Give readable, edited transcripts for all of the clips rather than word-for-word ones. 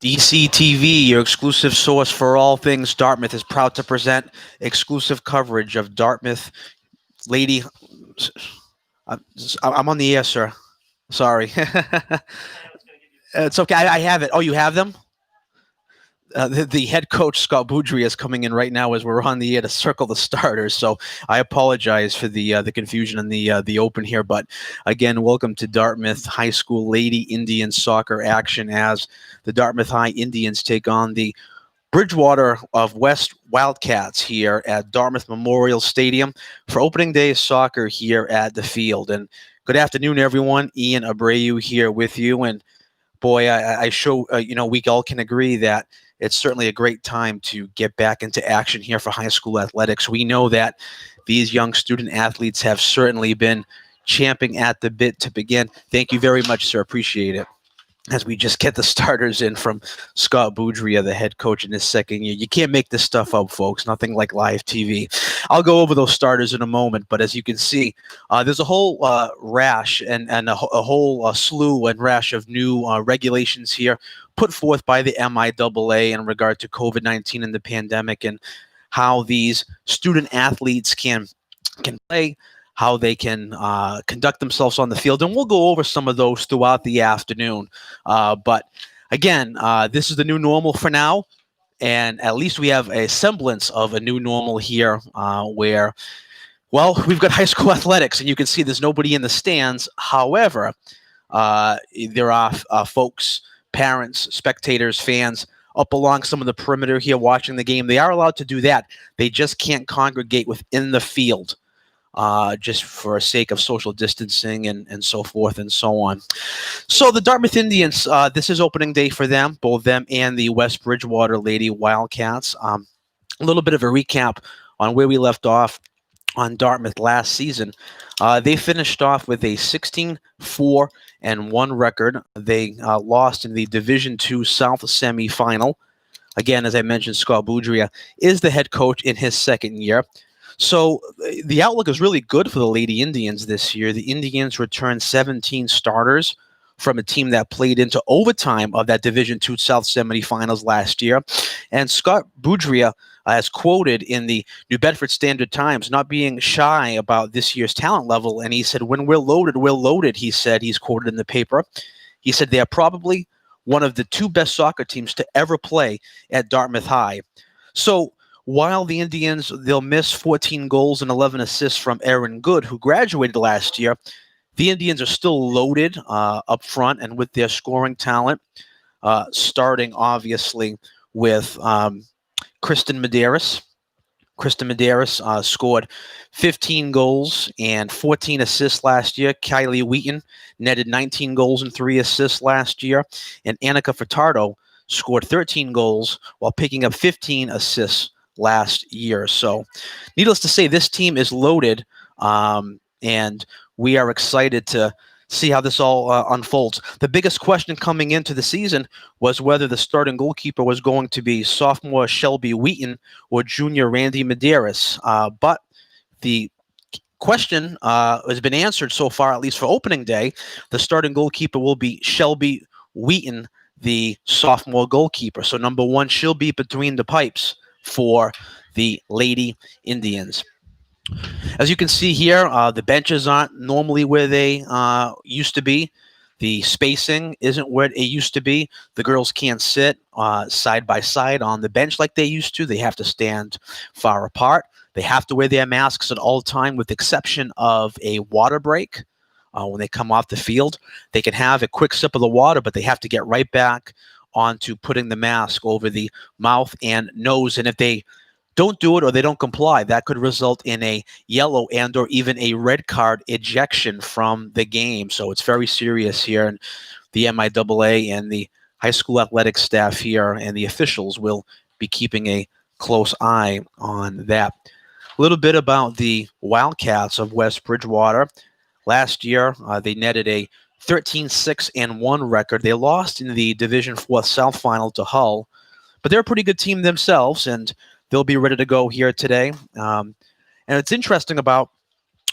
DCTV, your exclusive source for all things Dartmouth, is proud to present exclusive coverage of Dartmouth Lady. I'm on the air, sir. Sorry. It's okay. I have it. Oh, you have them? The head coach Scott Boudry is coming in right now as we're on the air to circle the starters. So I apologize for the confusion and the open here. But again, welcome to Dartmouth High School Lady Indian soccer action as the Dartmouth High Indians take on the Bridgewater of West Wildcats here at Dartmouth Memorial Stadium for opening day of soccer here at the field. And good afternoon, everyone. Ian Abreu here with you. And boy, I show, we all can agree that it's certainly a great time to get back into action here for high school athletics. We know that these young student athletes have certainly been champing at the bit to begin. Thank you very much, sir. Appreciate it. As we just get the starters in from Scott Boudria, the head coach in his second year. You can't make this stuff up, folks. Nothing like live TV. I'll go over those starters in a moment, but as you can see, there's a whole rash and a whole slew and rash of new regulations here put forth by the MIAA in regard to COVID-19 and the pandemic and how these student athletes can play, how they can conduct themselves on the field. And we'll go over some of those throughout the afternoon. But again, this is the new normal for now. And at least we have a semblance of a new normal here where, well, we've got high school athletics, and you can see there's nobody in the stands. However, there are folks, parents, spectators, fans up along some of the perimeter here watching the game. They are allowed to do that. They just can't congregate within the field. Just for the sake of social distancing and so forth and so on. So the Dartmouth Indians, this is opening day for them, both them and the West Bridgewater Lady Wildcats. A little bit of a recap on where we left off on Dartmouth last season. They finished off with a 16-4-1 record. They lost in the Division II South semifinal. Again, as I mentioned, Scott Boudria is the head coach in his second year. So the outlook is really good for the Lady Indians this year. The Indians returned 17 starters from a team that played into overtime of that Division II South semifinals last year. And Scott Boudria is quoted in the New Bedford Standard Times not being shy about this year's talent level. And he said, when we're loaded, he said. He's quoted in the paper. He said, they are probably one of the two best soccer teams to ever play at Dartmouth High. So while the Indians, they'll miss 14 goals and 11 assists from Aaron Good, who graduated last year, the Indians are still loaded up front and with their scoring talent, starting obviously with Kristen Medeiros. Kristen Medeiros scored 15 goals and 14 assists last year. Kylie Wheaton netted 19 goals and 3 assists last year. And Annika Furtado scored 13 goals while picking up 15 assists last year. So needless to say, this team is loaded, and we are excited to see how this all unfolds. The biggest question coming into the season was whether the starting goalkeeper was going to be sophomore Shelby Wheaton or junior Randy Medeiros. But the question has been answered so far, at least for opening day. The starting goalkeeper will be Shelby Wheaton, the sophomore goalkeeper. So number one, she'll be between the pipes for the Lady Indians. As you can see here, the benches aren't normally where they used to be. The spacing isn't where it used to be. The girls can't sit side by side on the bench like they used to. They have to stand far apart. They have to wear their masks at all time, with the exception of a water break. When they come off the field, they can have a quick sip of the water, but they have to get right back onto putting the mask over the mouth and nose. And if they don't do it or they don't comply, that could result in a yellow and or even a red card ejection from the game. So it's very serious here. And the MIAA and the high school athletic staff here and the officials will be keeping a close eye on that. A little bit about the Wildcats of West Bridgewater. Last year, they netted a 13-6-1 record. They lost in the Division IV South Final to Hull, but they're a pretty good team themselves, and they'll be ready to go here today. And it's interesting about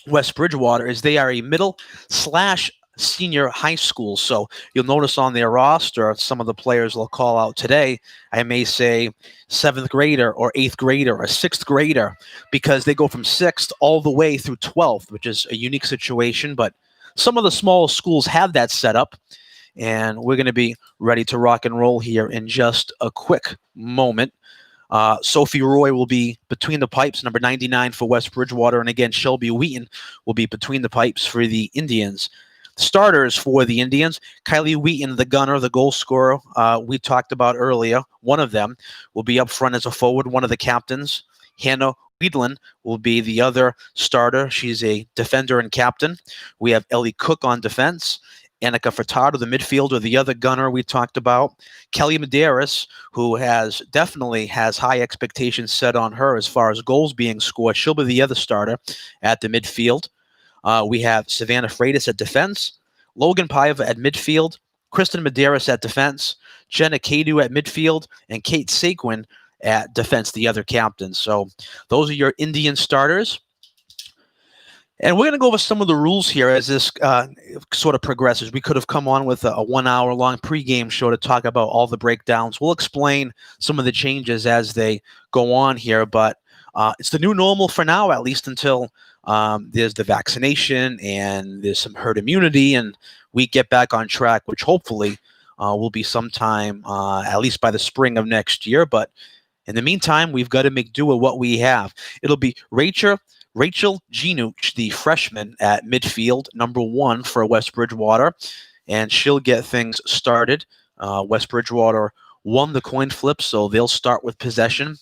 West Bridgewater is they are a middle/upper senior high school. So you'll notice on their roster, some of the players they'll call out today, I may say 7th grader or 8th grader or 6th grader, because they go from 6th all the way through 12th, which is a unique situation. But some of the smaller schools have that set up, and we're going to be ready to rock and roll here in just a quick moment. Sophie Roy will be between the pipes, number 99 for West Bridgewater. And again, Shelby Wheaton will be between the pipes for the Indians. Starters for the Indians, Kylie Wheaton, the gunner, the goal scorer we talked about earlier. One of them will be up front as a forward, one of the captains. Hannah Weedland will be the other starter. She's a defender and captain. We have Ellie Cook on defense. Annika Furtado, the midfielder, the other gunner we talked about. Kelly Medeiros, who definitely has high expectations set on her as far as goals being scored. She'll be the other starter at the midfield. We have Savannah Freitas at defense, Logan Paiva at midfield, Kristen Medeiros at defense, Jenna Cadu at midfield, and Kate Saquin at defense, the other captain. So those are your Indian starters. And we're going to go over some of the rules here as this sort of progresses. We could have come on with a 1 hour long pregame show to talk about all the breakdowns. We'll explain some of the changes as they go on here, but it's the new normal for now, at least until there's the vaccination and there's some herd immunity and we get back on track, which hopefully will be sometime at least by the spring of next year. But in the meantime, we've got to make do with what we have. It'll be Rachel Ginuch, the freshman at midfield, number 1 for West Bridgewater, and she'll get things started. West Bridgewater won the coin flip, so they'll start with possession.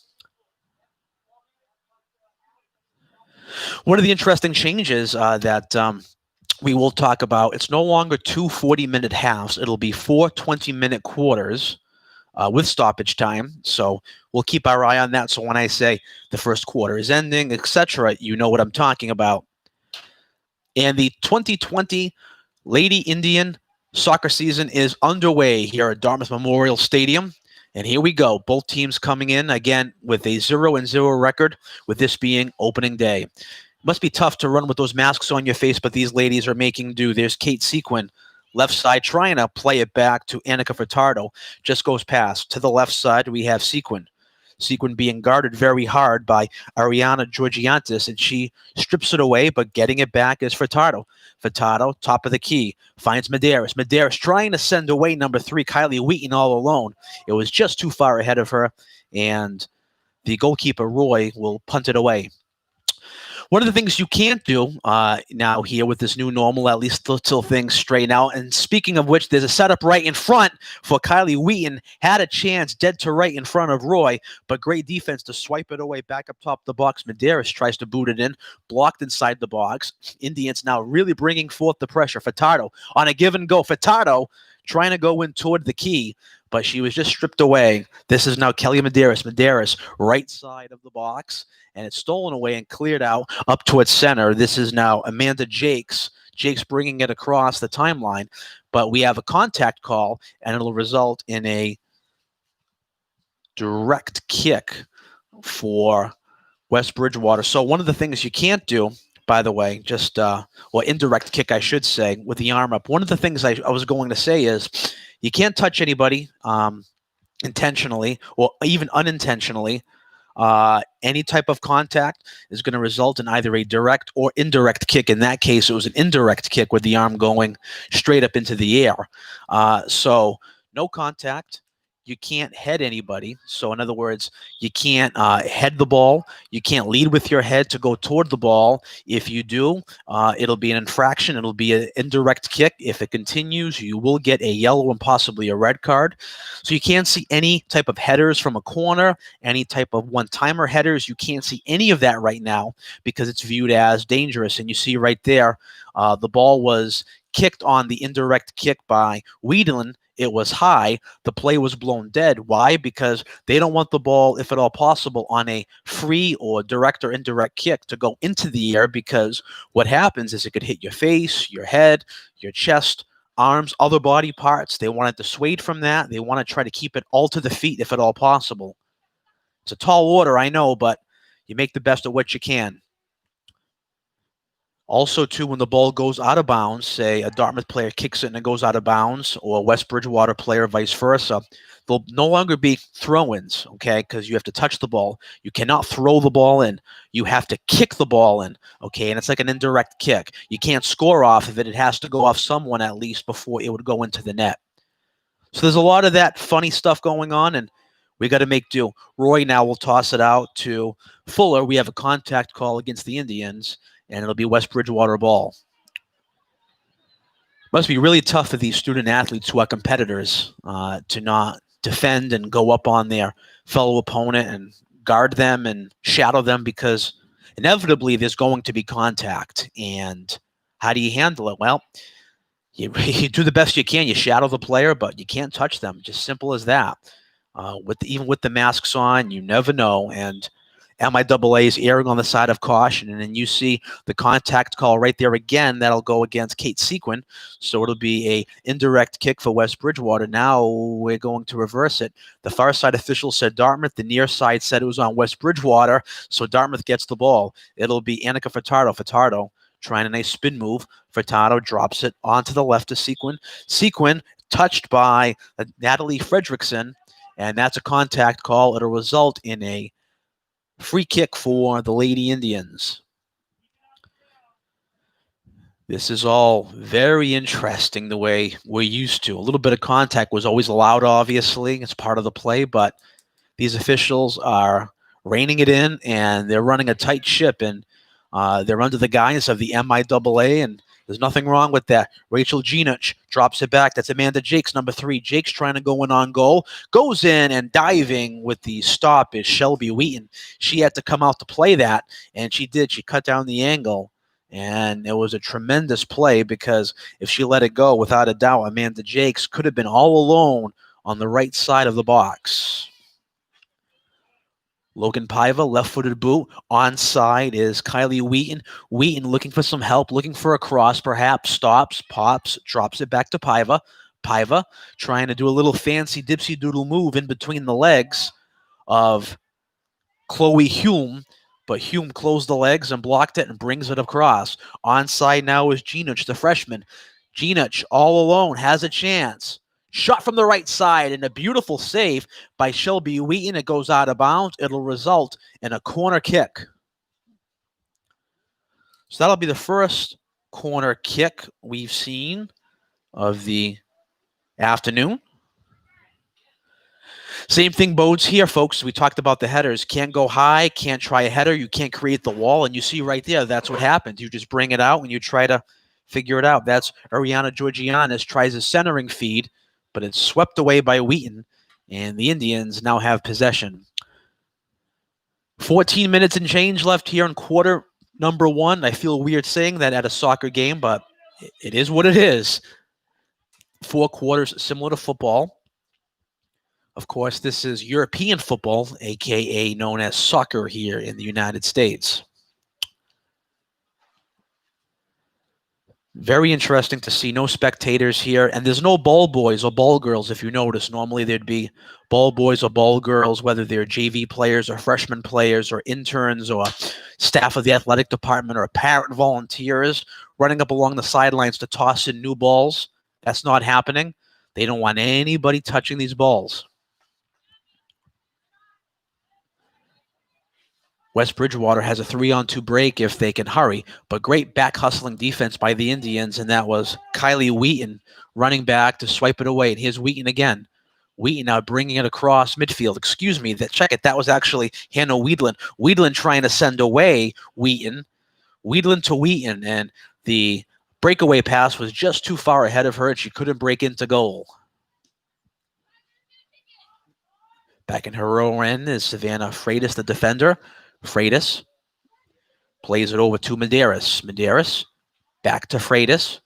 One of the interesting changes that we will talk about, it's no longer 2 40-minute halves. It'll be 4 20-minute quarters with stoppage time. So we'll keep our eye on that. So when I say the first quarter is ending, etc., you know what I'm talking about. And the 2020 Lady Indian soccer season is underway here at Dartmouth Memorial Stadium. And here we go. Both teams coming in, again, with a 0-0 record, with this being opening day. Must be tough to run with those masks on your face, but these ladies are making do. There's Kate Sequin, left side, trying to play it back to Annika Furtado. Just goes past. To the left side, we have Sequin. Sequin being guarded very hard by Ariana Georgiantis, and she strips it away, but getting it back is Furtado. Furtado, top of the key, finds Medeiros. Medeiros trying to send away number 3, Kylie Wheaton, all alone. It was just too far ahead of her, and the goalkeeper, Roy, will punt it away. One of the things you can't do now here with this new normal, at least till things straighten out. And speaking of which, there's a setup right in front for Kylie Wheaton. Had a chance dead to right in front of Roy, but great defense to swipe it away back up top the box. Medeiros tries to boot it in, blocked inside the box. Indians now really bringing forth the pressure. Furtado on a give and go. Furtado trying to go in toward the key, but she was just stripped away. This is now Kelly Medeiros. Medeiros, right side of the box, and it's stolen away and cleared out up towards center. This is now Amanda Jakes. Jakes bringing it across the timeline, but we have a contact call, and it'll result in a direct kick for West Bridgewater. So one of the things you can't do, by the way, just indirect kick, I should say, with the arm up. One of the things I was going to say is you can't touch anybody intentionally or even unintentionally. Any type of contact is going to result in either a direct or indirect kick. In that case, it was an indirect kick with the arm going straight up into the air. So no contact. You can't head anybody. So in other words, you can't head the ball. You can't lead with your head to go toward the ball. If you do, it'll be an infraction. It'll be an indirect kick. If it continues, you will get a yellow and possibly a red card. So you can't see any type of headers from a corner, any type of one-timer headers. You can't see any of that right now because it's viewed as dangerous. And you see right there, the ball was kicked on the indirect kick by Weedland. It was high. The play was blown dead. Why? Because they don't want the ball, if at all possible, on a free or direct or indirect kick to go into the air, because what happens is it could hit your face, your head, your chest, arms, other body parts. They want to dissuade from that. They want to try to keep it all to the feet, if at all possible. It's a tall order, I know, but you make the best of what you can. Also, too, when the ball goes out of bounds, say a Dartmouth player kicks it and it goes out of bounds, or a West Bridgewater player, vice versa, there'll no longer be throw-ins, okay, because you have to touch the ball. You cannot throw the ball in. You have to kick the ball in, okay, and it's like an indirect kick. You can't score off of it. It has to go off someone at least before it would go into the net. So there's a lot of that funny stuff going on, and we got to make do. Roy now will toss it out to Fuller. We have a contact call against the Indians, and it'll be West Bridgewater ball. Must be really tough for these student athletes who are competitors to not defend and go up on their fellow opponent and guard them and shadow them, because inevitably there's going to be contact. And how do you handle it? Well, you do the best you can. You shadow the player, but you can't touch them. Just simple as that. Even with the masks on, you never know. And MIAA is erring on the side of caution, and then you see the contact call right there again. That'll go against Kate Sequin, so it'll be a indirect kick for West Bridgewater. Now we're going to reverse it. The far side official said Dartmouth. The near side said it was on West Bridgewater, so Dartmouth gets the ball. It'll be Annika Furtado. Furtado trying a nice spin move. Furtado drops it onto the left of Sequin. Sequin touched by Natalie Fredrickson, and that's a contact call. It'll result in a free kick for the Lady Indians. This is all very interesting the way we're used to. A little bit of contact was always allowed, obviously. It's part of the play, but these officials are reining it in, and they're running a tight ship, and they're under the guidance of the MIAA, and there's nothing wrong with that. Rachel Genich drops it back. That's Amanda Jakes, number 3. Jakes trying to go in on goal. Goes in, and diving with the stop is Shelby Wheaton. She had to come out to play that, and she did. She cut down the angle, and it was a tremendous play, because if she let it go, without a doubt, Amanda Jakes could have been all alone on the right side of the box. Logan Paiva, left-footed boot. Onside is Kylie Wheaton. Wheaton looking for some help, looking for a cross, perhaps. Stops, pops, drops it back to Paiva. Paiva trying to do a little fancy dipsy-doodle move in between the legs of Chloe Hume, but Hume closed the legs and blocked it and brings it across. Onside now is Genich, the freshman. Genich, all alone, has a chance. Shot from the right side, and a beautiful save by Shelby Wheaton. It goes out of bounds. It'll result in a corner kick. So that'll be the first corner kick we've seen of the afternoon. Same thing bodes here, folks. We talked about the headers. Can't go high, can't try a header. You can't create the wall, and you see right there, that's what happens. You just bring it out, and you try to figure it out. That's Ariana Georgianis tries a centering feed, but it's swept away by Wheaton, and the Indians now have possession. 14 minutes and change left here in quarter number 1. I feel weird saying that at a soccer game, but it is what it is. 4 quarters similar to football. Of course, this is European football, a.k.a. known as soccer here in the United States. Very interesting to see. No spectators here, and there's no ball boys or ball girls. If you notice, normally there'd be ball boys or ball girls, whether they're JV players or freshman players or interns or staff of the athletic department or parent volunteers running up along the sidelines to toss in new balls. That's not happening. They don't want anybody touching these balls. West Bridgewater has a 3-on-2 break if they can hurry, but great back hustling defense by the Indians, and that was Kylie Wheaton running back to swipe it away. And here's Wheaton again. Wheaton now bringing it across midfield. Excuse me, check it. That was actually Hannah Weedland. Weedland trying to send away Wheaton. Weedland to Wheaton, and the breakaway pass was just too far ahead of her, and she couldn't break into goal. Back in her row end is Savannah Freitas, the defender. Freitas plays it over to Medeiros. Medeiros back to Freitas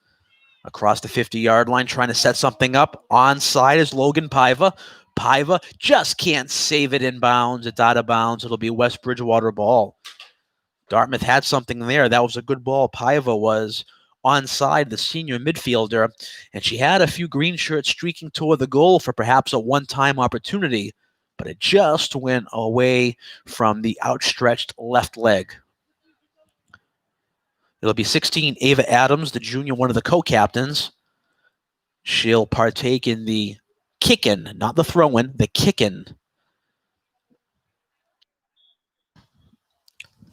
across the 50-yard line, trying to set something up. Onside is Logan Paiva. Paiva just can't save it in bounds. It's out of bounds. It'll be West Bridgewater ball. Dartmouth had something there. That was a good ball. Paiva was onside, the senior midfielder, and she had a few green shirts streaking toward the goal for perhaps a one-time opportunity, but it just went away from the outstretched left leg. It'll be 16, Ava Adams, the junior, one of the co-captains. She'll partake in the kick-in, not the throw-in, the kick-in.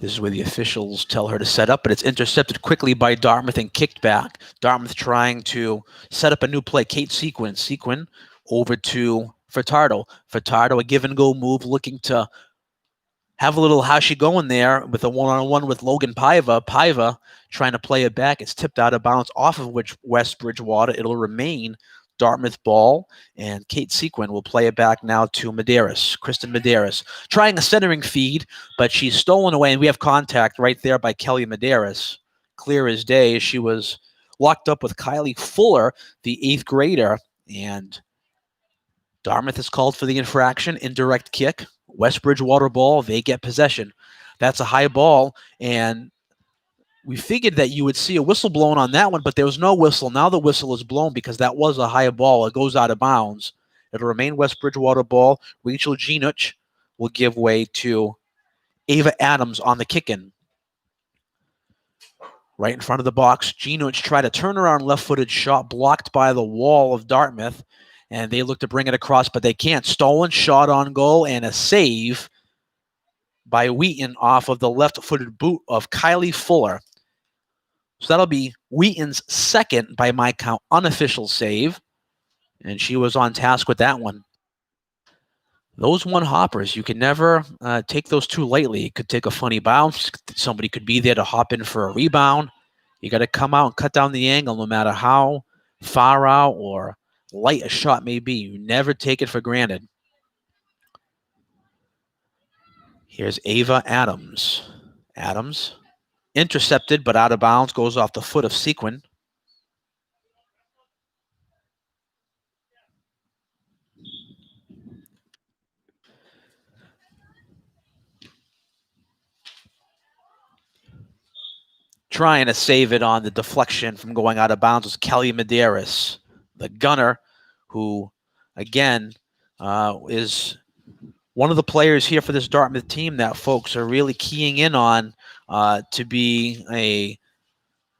This is where the officials tell her to set up, but it's intercepted quickly by Dartmouth and kicked back. Dartmouth trying to set up a new play. Kate Sequin over to Furtado. Furtado, a give-and-go move, looking to have a little how's she going there with a one-on-one with Logan Paiva. Paiva trying to play it back. It's tipped out of bounds off of which West Bridgewater. It'll remain Dartmouth ball, and Kate Sequin will play it back now to Medeiros, Kristen Medeiros, trying a centering feed, but she's stolen away, and we have contact right there by Kelly Medeiros. Clear as day. She was locked up with Kylie Fuller, the 8th grader, and Dartmouth is called for the infraction, indirect kick. West Bridgewater ball, they get possession. That's a high ball, and we figured that you would see a whistle blown on that one, but there was no whistle. Now the whistle is blown because that was a high ball. It goes out of bounds. It'll remain West Bridgewater ball. Rachel Ginuch will give way to Ava Adams on the kick-in. Right in front of the box, Ginuch tried to turn around left-footed shot blocked by the wall of Dartmouth, and they look to bring it across, but they can't. Stolen shot on goal and a save by Wheaton off of the left-footed boot of Kylie Fuller. So that'll be Wheaton's second, by my count, unofficial save. And she was on task with that one. Those one-hoppers, you can never take those too lightly. It could take a funny bounce. Somebody could be there to hop in for a rebound. You got to come out and cut down the angle no matter how far out or light a shot may be. You never take it for granted. Here's Ava Adams. Adams. Intercepted, but out of bounds, goes off the foot of Sequin. Trying to save it on the deflection from going out of bounds was Kelly Medeiros, the gunner, who, again, is one of the players here for this Dartmouth team that folks are really keying in on to be a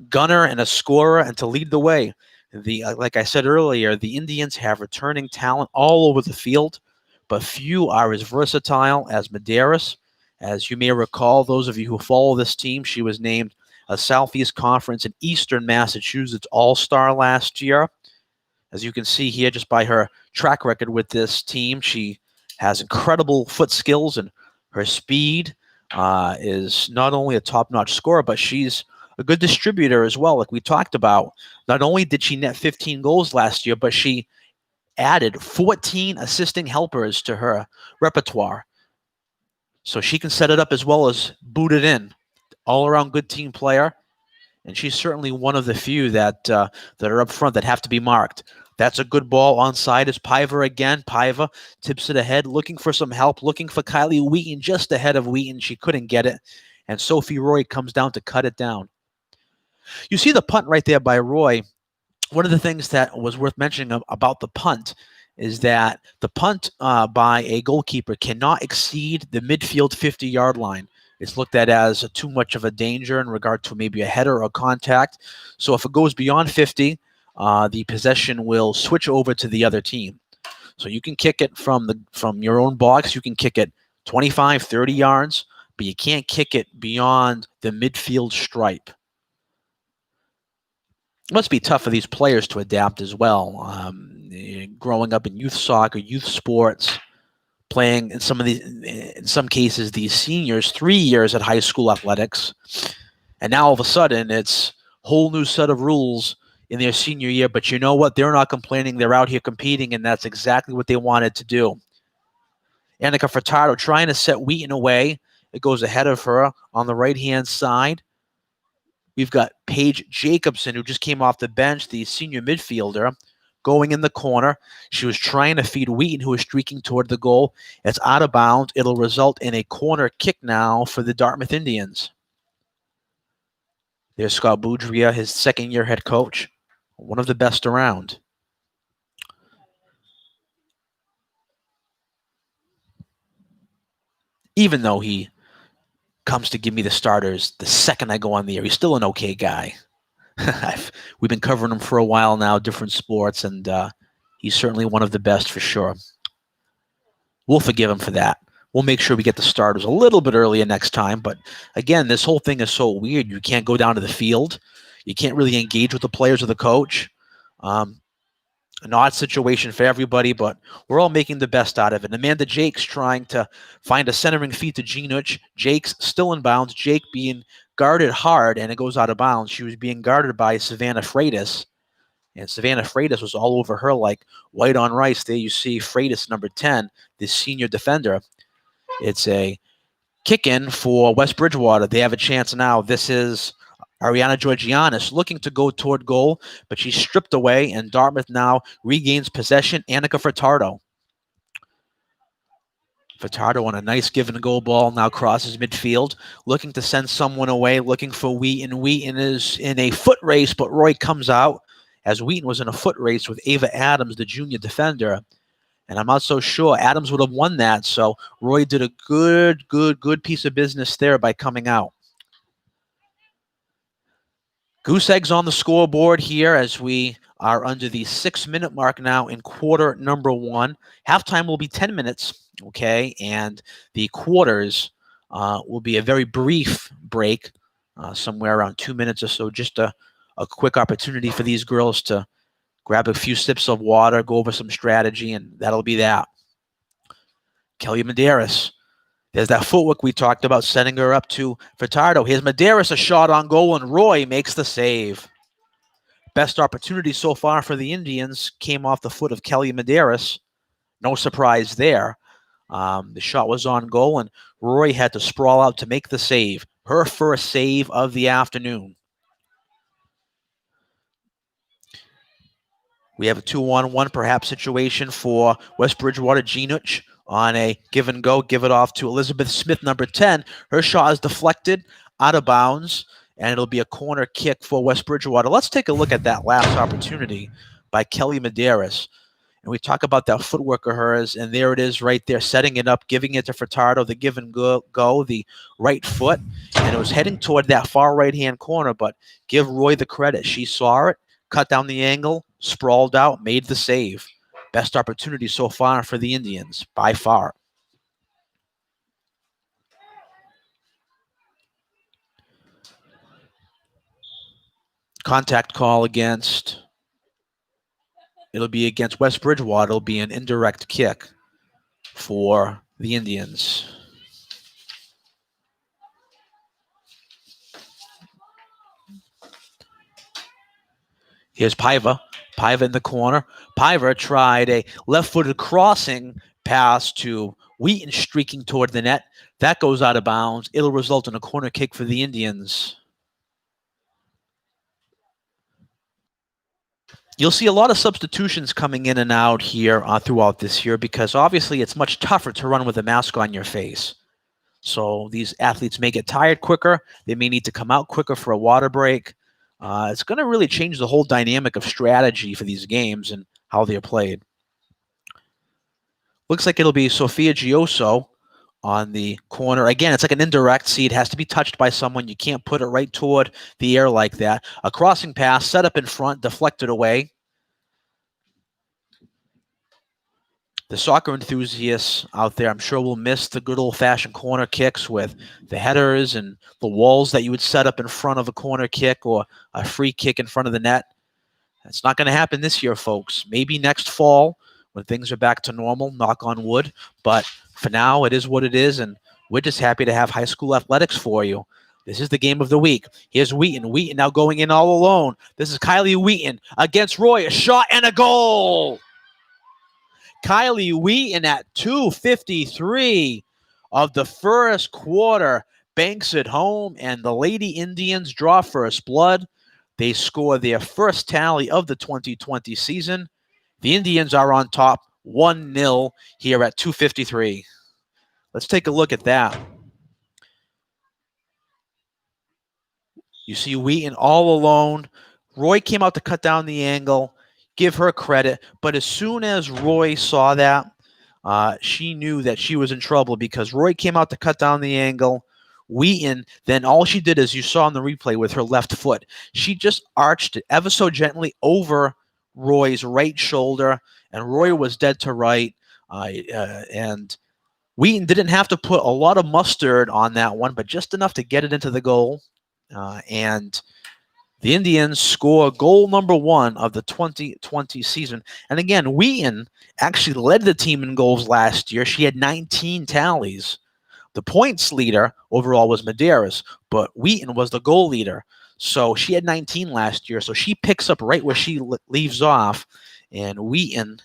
gunner and a scorer and to lead the way. Like I said earlier, the Indians have returning talent all over the field, but few are as versatile as Medeiros. As you may recall, those of you who follow this team, she was named a Southeast Conference and Eastern Massachusetts All-Star last year. As you can see here, just by her track record with this team, she has incredible foot skills, and her speed is not only a top-notch scorer, but she's a good distributor as well. Like we talked about, not only did she net 15 goals last year, but she added 14 assisting helpers to her repertoire. So she can set it up as well as boot it in. All-around good team player, and she's certainly one of the few that are up front that have to be marked. That's a good ball onside. Is Paiva again. Paiva tips it ahead, looking for some help, looking for Kylie Wheaton just ahead of Wheaton. She couldn't get it, and Sophie Roy comes down to cut it down. You see the punt right there by Roy. One of the things that was worth mentioning about the punt is that the punt by a goalkeeper cannot exceed the midfield 50-yard line. It's looked at as too much of a danger in regard to maybe a header or contact. So if it goes beyond 50, the possession will switch over to the other team. So you can kick it from your own box. You can kick it 25, 30 yards, but you can't kick it beyond the midfield stripe. It must be tough for these players to adapt as well. Growing up in youth soccer, youth sports, playing in some cases, these seniors 3 years at high school athletics, and now all of a sudden it's a whole new set of rules in their senior year. But you know what? They're not complaining. They're out here competing, and that's exactly what they wanted to do. Annika Furtado trying to set Wheaton away. It goes ahead of her on the right-hand side. We've got Paige Jacobson, who just came off the bench, the senior midfielder, going in the corner. She was trying to feed Wheaton, who was streaking toward the goal. It's out of bounds. It'll result in a corner kick now for the Dartmouth Indians. There's Scott Boudria, his second-year head coach, one of the best around. Even though he comes to give me the starters the second I go on the air. He's still an okay guy. We've been covering him for a while now, different sports, and he's certainly one of the best for sure. We'll forgive him for that. We'll make sure we get the starters a little bit earlier next time. But again, this whole thing is so weird. You can't go down to the field. You can't really engage with the players or the coach. An odd situation for everybody, but we're all making the best out of it. Amanda Jake's trying to find a centering feed to Ginuch. Jake's still in bounds. Jake being guarded hard, and it goes out of bounds. She was being guarded by Savannah Freitas, and Savannah Freitas was all over her like white on rice. There you see Freitas, number 10, this senior defender. It's a kick-in for West Bridgewater. They have a chance now. This is Ariana Georgianis looking to go toward goal, but she's stripped away, and Dartmouth now regains possession. Annika Furtado. Furtado on a nice give-and-go ball now crosses midfield, looking to send someone away, looking for Wheaton. Wheaton is in a foot race, but Roy comes out, as Wheaton was in a foot race with Ava Adams, the junior defender. And I'm not so sure Adams would have won that, so Roy did a good piece of business there by coming out. Goose eggs on the scoreboard here as we are under the 6-minute mark now in quarter number 1. Halftime will be 10 minutes, okay? And the quarters will be a very brief break, somewhere around 2 minutes or so, just a quick opportunity for these girls to grab a few sips of water, go over some strategy, and that'll be that. Kelly Medeiros. There's that footwork we talked about, setting her up to Furtado. Here's Medeiros, a shot on goal, and Roy makes the save. Best opportunity so far for the Indians came off the foot of Kelly Medeiros. No surprise there. The shot was on goal, and Roy had to sprawl out to make the save. Her first save of the afternoon. We have a 2-on-1 perhaps situation for West Bridgewater. Ginuch on a give and go, give it off to Elizabeth Smith, number 10. Her shot is deflected out of bounds, and it'll be a corner kick for West Bridgewater. Let's take a look at that last opportunity by Kelly Medeiros. And we talk about that footwork of hers, and there it is right there, setting it up, giving it to Furtado, the give and go, the right foot. And it was heading toward that far right-hand corner, but give Roy the credit. She saw it, cut down the angle, sprawled out, made the save. Best opportunity so far for the Indians, by far. Contact call against, it'll be against West Bridgewater. It'll be an indirect kick for the Indians. Here's Paiva. Paiva in the corner. Paiva tried a left-footed crossing pass to Wheaton, streaking toward the net. That goes out of bounds. It'll result in a corner kick for the Indians. You'll see a lot of substitutions coming in and out here throughout this year, because obviously it's much tougher to run with a mask on your face. So these athletes may get tired quicker. They may need to come out quicker for a water break. It's going to really change the whole dynamic of strategy for these games and how they're played. Looks like it'll be Sophia Gioso on the corner. Again, it's like an indirect. See, it has to be touched by someone. You can't put it right toward the air like that. A crossing pass set up in front, deflected away. The soccer enthusiasts out there, I'm sure, will miss the good old-fashioned corner kicks with the headers and the walls that you would set up in front of a corner kick or a free kick in front of the net. That's not going to happen this year, folks. Maybe next fall when things are back to normal, knock on wood. But for now, it is what it is, and we're just happy to have high school athletics for you. This is the game of the week. Here's Wheaton. Wheaton now going in all alone. This is Kylie Wheaton against Roy. A shot and a goal. Kylie Wheaton at 2:53 of the first quarter banks it home, and the Lady Indians draw first blood. They score their first tally of the 2020 season. The Indians are on top 1-0 here at 2:53. Let's take a look at that. You see Wheaton all alone. Roy came out to cut down the angle. Give her credit, but as soon as Roy saw that, she knew that she was in trouble, because Roy came out to cut down the angle. Wheaton, then all she did, as you saw in the replay with her left foot, she just arched it ever so gently over Roy's right shoulder, and Roy was dead to right. And Wheaton didn't have to put a lot of mustard on that one, but just enough to get it into the goal. And the Indians score goal number 1 of the 2020 season. And again, Wheaton actually led the team in goals last year. She had 19 tallies. The points leader overall was Medeiros, but Wheaton was the goal leader. So she had 19 last year. So she picks up right where she leaves off. And Wheaton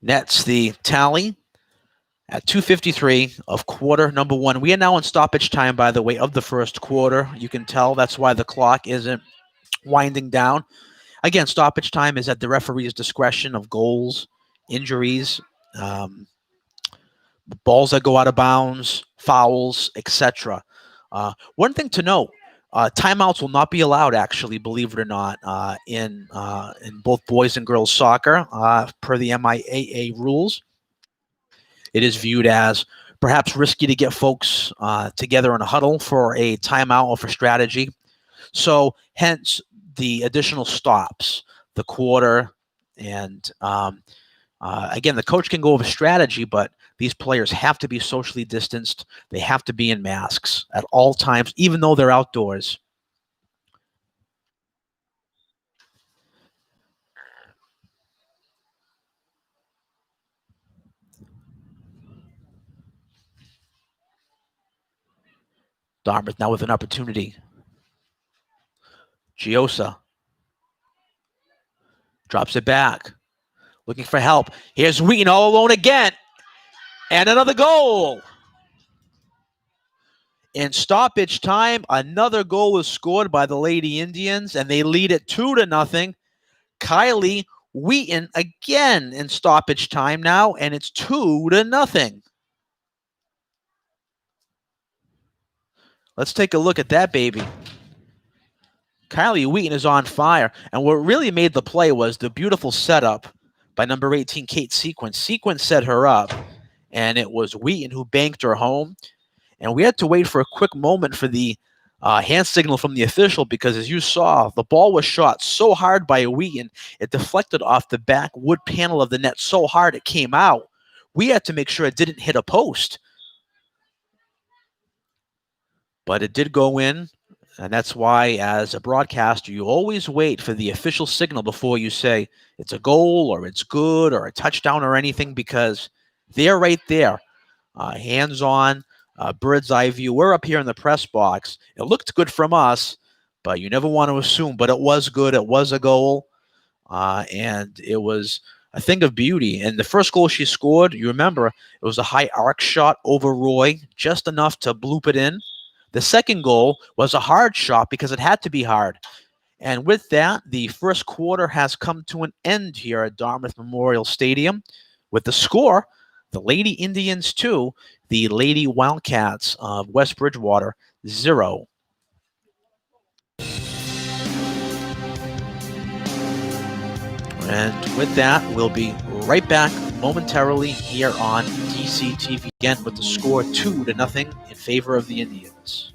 nets the tally at 2:53 of quarter number 1. We are now in stoppage time, by the way, of the first quarter. You can tell that's why the clock isn't winding down. Again, stoppage time is at the referee's discretion of goals, injuries, balls that go out of bounds, fouls, etc. One thing to note, timeouts will not be allowed, actually, believe it or not, in both boys and girls soccer per the MIAA rules. It is viewed as perhaps risky to get folks together in a huddle for a timeout or for strategy. So hence the additional stops, the quarter, and again, the coach can go over strategy, but these players have to be socially distanced. They have to be in masks at all times, even though they're outdoors. Dartmouth now with an opportunity. Giosa drops it back, looking for help. Here's Wheaton all alone again, and another goal. In stoppage time, another goal was scored by the Lady Indians, and they lead it 2-0. Kylie Wheaton again in stoppage time now, and it's 2-0. Let's take a look at that baby. Kylie Wheaton is on fire, and what really made the play was the beautiful setup by number 18, Kate Sequence. Sequence set her up, and it was Wheaton who banked her home. And we had to wait for a quick moment for the hand signal from the official, because as you saw, the ball was shot so hard by Wheaton, it deflected off the back wood panel of the net so hard it came out. We had to make sure it didn't hit a post. But it did go in, and that's why, as a broadcaster, you always wait for the official signal before you say it's a goal or it's good or a touchdown or anything, because they're right there, hands-on, bird's eye view. We're up here in the press box. It looked good from us, but you never want to assume. But it was good. It was a goal, and it was a thing of beauty. And the first goal she scored, you remember, it was a high arc shot over Roy, just enough to bloop it in. The second goal was a hard shot because it had to be hard. And with that, the first quarter has come to an end here at Dartmouth Memorial Stadium with the score, the Lady Indians 2, the Lady Wildcats of West Bridgewater 0. And with that, we'll be right back momentarily here on DCTV again with the score 2-0 in favor of the Indians.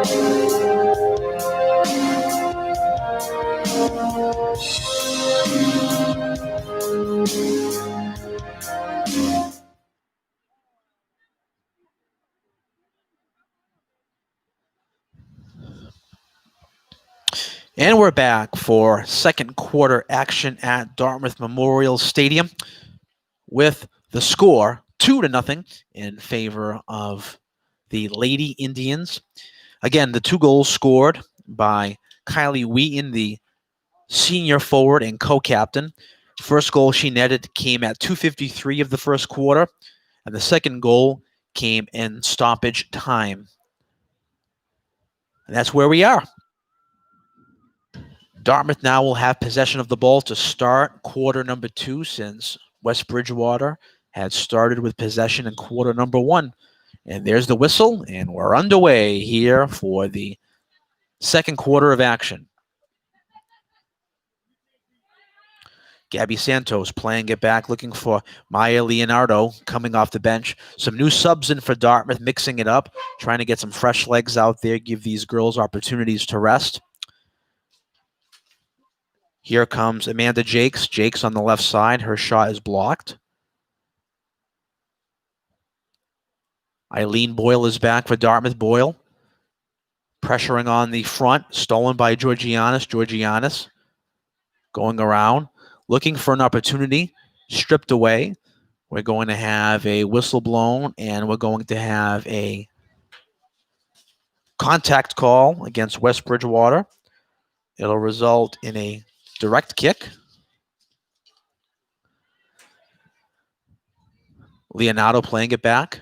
And we're back for second quarter action at Dartmouth Memorial Stadium with the score 2-0 in favor of the Lady Indians. Again, the 2 goals scored by Kylie Wheaton, the senior forward and co-captain. First goal she netted came at 2:53 of the first quarter, and the second goal came in stoppage time. And that's where we are. Dartmouth now will have possession of the ball to start quarter number 2, since West Bridgewater had started with possession in quarter number 1. And there's the whistle, and we're underway here for the second quarter of action. Gabby Santos playing it back, looking for Maya Leonardo coming off the bench. Some new subs in for Dartmouth, mixing it up, trying to get some fresh legs out there, give these girls opportunities to rest. Here comes Amanda Jakes. Jakes on the left side. Her shot is blocked. Eileen Boyle is back for Dartmouth. Boyle pressuring on the front. Stolen by Georgianis. Georgianis going around, looking for an opportunity. Stripped away. We're going to have a whistle blown, and we're going to have a contact call against West Bridgewater. It'll result in a direct kick. Leonardo playing it back.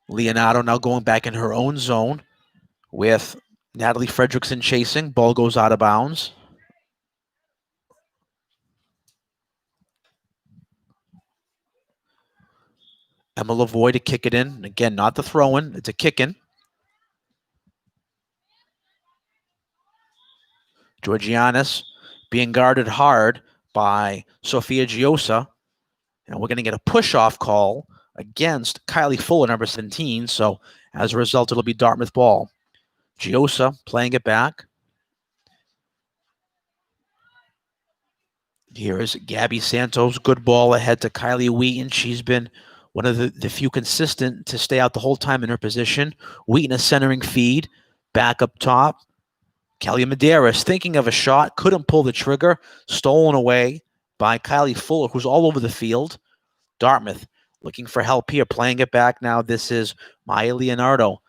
Leonardo now going back in her own zone with Natalie Fredrickson chasing. Ball goes out of bounds. Emma Lavoie to kick it in. Again, not the throw-in. It's a kick-in. Georgianis being guarded hard by Sophia Giosa. And we're going to get a push-off call against Kylie Fuller, number 17. So as a result, it'll be Dartmouth ball. Giosa playing it back. Here is Gabby Santos. Good ball ahead to Kylie Wheaton. She's been one of the few consistent to stay out the whole time in her position. Wheaton a centering feed. Back up top. Kelly Medeiros thinking of a shot. Couldn't pull the trigger. Stolen away by Kylie Fuller, who's all over the field. Dartmouth looking for help here. Playing it back now. This is Maya Leonardo.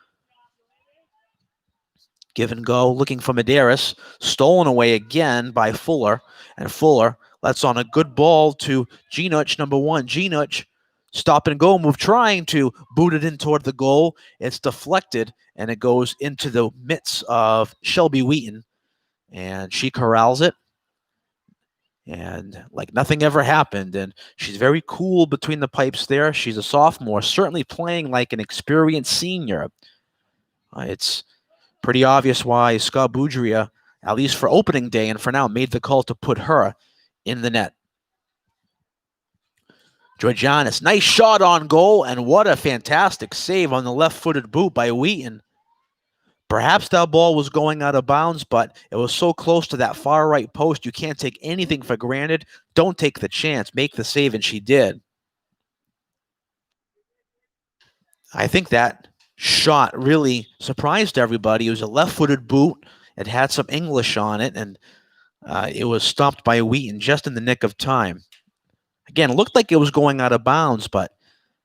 Give and go. Looking for Medeiros. Stolen away again by Fuller. And Fuller lets on a good ball to Ginuch, number 1. Ginuch, stop and go move, trying to boot it in toward the goal. It's deflected, and it goes into the midst of Shelby Wheaton. And she corrals it. And like nothing ever happened. And she's very cool between the pipes there. She's a sophomore, certainly playing like an experienced senior. It's pretty obvious why Scott Boudria, at least for opening day and for now, made the call to put her in the net. Georgianis, nice shot on goal, and what a fantastic save on the left-footed boot by Wheaton. Perhaps that ball was going out of bounds, but it was so close to that far right post, you can't take anything for granted. Don't take the chance. Make the save, and she did. I think that shot really surprised everybody. It was a left-footed boot. It had some English on it, and it was stopped by Wheaton just in the nick of time. Again, it looked like it was going out of bounds, but